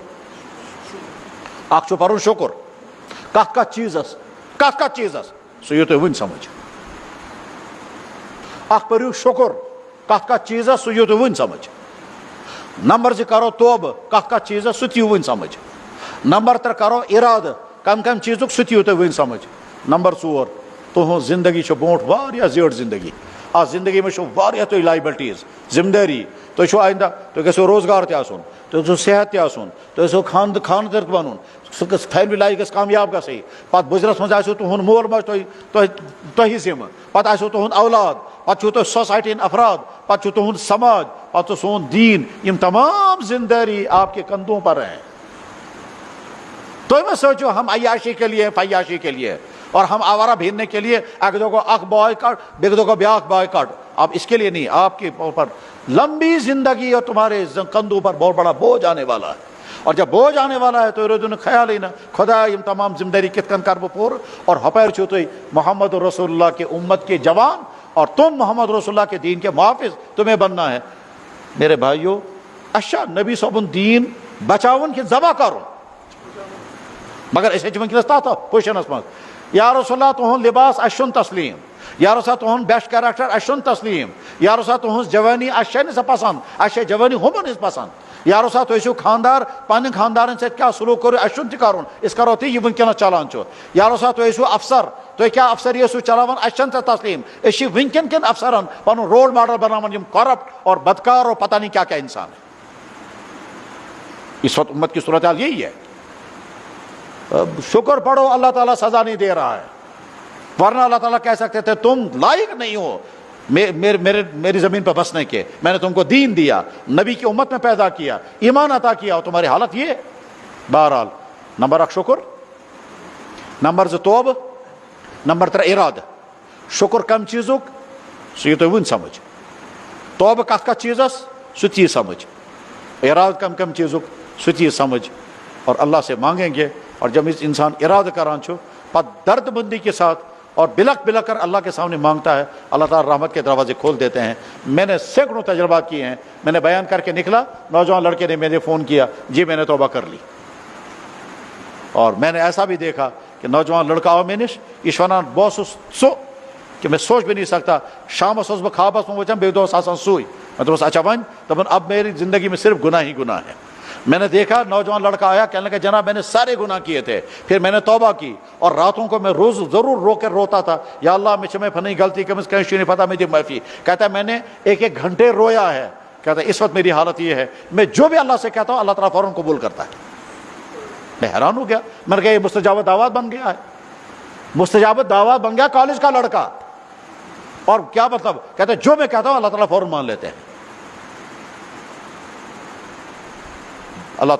A: اکھ چھُ پرُن شُکُر کتھ چیٖزس سُہ یِیو تۄہہِ وٕنۍ سمجھ. اکھ پٔرِو شُکُر کتھ چیٖزس سُہ یِیو تۄہہِ وٕنۍ سمجھ. نمبر زٕ کرو توبہٕ کتھ چیٖزس سُہ تہِ یِیو وٕنۍ سمجھ. نمبر ترٛےٚ کرو ارادٕ کمہِ چیٖزُک سُہ تہِ یِیو تۄہہِ وٕنۍ سمجھ. نمبر ژور تُہنٛز زندگی چھِ برونٛٹھ واریاہ زیٖٹھ زندگی. اتھ زندگی منٛز چھُو واریاہ تۄہہِ لایبلٹیٖز، ذمہٕ دٲری. تۄہہِ چھُو آینٛدہ تۄہہِ گژھیو روزگار تہِ آسُن، تۄہہِ گژھیو صحت تہِ آسُن، تۄہہِ گژھیو خاندر تہِ بنُن، سُہ گژھِ فیملی لایف گژھِ کامیاب گژھٕنۍ. پتہٕ بُزرس منٛز آسیو تُہُنٛد مول موج تۄہہِ ذمہٕ، پتہٕ آسیو تُہُنٛد اولاد، پتہٕ چھُو تۄہہِ سوسایٹی ہٕنٛدۍ افراد، پتہٕ چھُ تُہُنٛد سماج، پتہٕ چھُ سون دیٖن. یِم تمام ذمہ دٲری آپ کے کندھوں پر ہیں. تُہۍ مہ سوٗنٛچِو ہم عیاشی کے لیے فیاشی کے لیے اور ہم آوارہ بھیجنے کے لیے اکہِ دۄہ گوٚو اکھ بوائے کٹ، بیٚکہِ دۄہ گوٚو بیاکھ بوائے کٹ. اب اس کے لیے نہیں، آپ کے اوپر لمبی زندگی اور تمہارے کندھوں پر بہت بڑا بوجھ آنے والا ہے. اور جب بوجھ آنے والا ہے تو روزو نہٕ خیالٕے نہ خدا یم تمام ذمہ داری کِتھ کٔنۍ کرٕ بہٕ پوٗرٕ. اور ہپٲرۍ چھِو تُہۍ محمد رسول اللہ کے امت کے جوان اور تم محمد رسول اللہ کے دین کے محافظ، تمہیں بننا ہے. میرے بھائیو اچھا نبی صٲبُن دیٖن بچاوُن کہِ ذبح کرُن؟ مگر أسۍ چھِ وٕنکیٚنس تتھ پُزِشنس منٛز یا رسول اللہ تُہُنٛد لباس اَسہِ چھُنہٕ تسلیٖم، یا رسول اللہ تُہُنٛد بیسٹ کیریکٹر اَسہِ چھُنہٕ تسلیٖم، یا رسول اللہ تُہٕنٛز جوٲنی اَسہِ چھےٚ نہٕ سۄ پسنٛد، اَسہِ چھےٚ جوٲنی ہُمن ہٕنٛز پسنٛد. یا رسول اللہ تُہۍ ٲسِو خاندار، پننٮ۪ن خاندارن سۭتۍ کیٛاہ سلوٗک کوٚرُو اَسہِ چھُنہٕ تہِ کرُن، أسۍ کرو تی یہِ وٕنکیٚنس چلان چھُ. یا رسول اللہ تُہۍ ٲسِو افسر، تُہۍ کیٛاہ افسری ٲسِو چلاوان اَسہِ چھَنہٕ سۄ تسلیٖم. أسۍ چھِ وٕنکیٚن کٮ۪ن افسرن پنُن رول ماڈل بناوان یِم کرپٹ اور بدکار اور پتہ نہیں کیا کیا انسان ہے. اس وقت امت کی صورتحال یہی ہے. شکر پڑھو اللہ تعالیٰ سزا نہیں دے رہا ہے، ورنہ اللہ تعالیٰ کہہ سکتے تھے تم لائق نہیں ہو. میری زمین پر بسنے کے، میں نے تم کو دین دیا، نبی کی امت میں پیدا کیا، ایمان عطا کیا، اور تمہاری حالت یہ ہے۔ بہرحال نمبر 1 شکر، نمبر 2 توبہ، نمبر 3 ارادہ۔ شکر کم چیزک سہ یہ تھی ون سمجھ، توبہ کت چیزس سہ تی سمجھ، ارادہ کم چیزک سہ تی سمجھ، اور اللہ سے مانگیں گے۔ اور جب انسان ارادہ کران چھو پت درد مندی کے ساتھ اور بلک کر اللہ کے سامنے مانگتا ہے، اللہ تعالیٰ رحمت کے دروازے کھول دیتے ہیں۔ میں نے سینکڑوں تجربات کیے ہیں، میں نے بیان کر کے نکلا، نوجوان لڑکے نے مجھے فون کیا، جی میں نے توبہ کر لی۔ اور میں نے ایسا بھی دیکھا کہ نوجوان لڑکا آو میں نش یہ ونان بہت سو کہ میں سوچ بھی نہیں سکتا، شام اس بہ خوابس میں وچان بے دوس آسان سوئی، میں دوس اچھا ون دپن اب میری زندگی میں صرف گناہ ہی گناہ ہے۔ میں نے دیکھا نوجوان لڑکا آیا، کہنے لگا جناب میں نے سارے گناہ کیے تھے، پھر میں نے توبہ کی، اور راتوں کو میں روز ضرور رو کر روتا تھا، یا اللہ مجھ میں پھنی غلطی کمز کہیں نہیں پتہ مجھے معافی۔ کہتا ہے میں نے 1 گھنٹے رویا ہے، کہتا ہے اس وقت میری حالت یہ ہے، میں جو بھی اللہ سے کہتا ہوں اللہ تعالیٰ فوراً قبول کرتا ہے۔ میں حیران ہو گیا، میں نے کہا یہ مستجاب دعوات بن گیا ہے، مستجاب دعوات بن گیا کالج کا لڑکا۔ اور کیا مطلب؟ کہتا ہے جو میں کہتا ہوں اللہ تعالیٰ فوراً مان لیتے ہیں۔ اللہ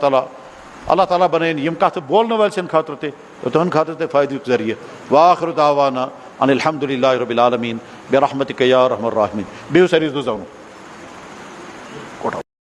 A: تعالیٰ بنائیں یم کت بولنے والے سن خاطر تے تہن خاطر تے فائدہ ذریعہ۔ وآخر دعوانا ان الحمد للہ رب العالمین برحمتک یا ارحم الراحمین۔ بیو سریز دو زونو۔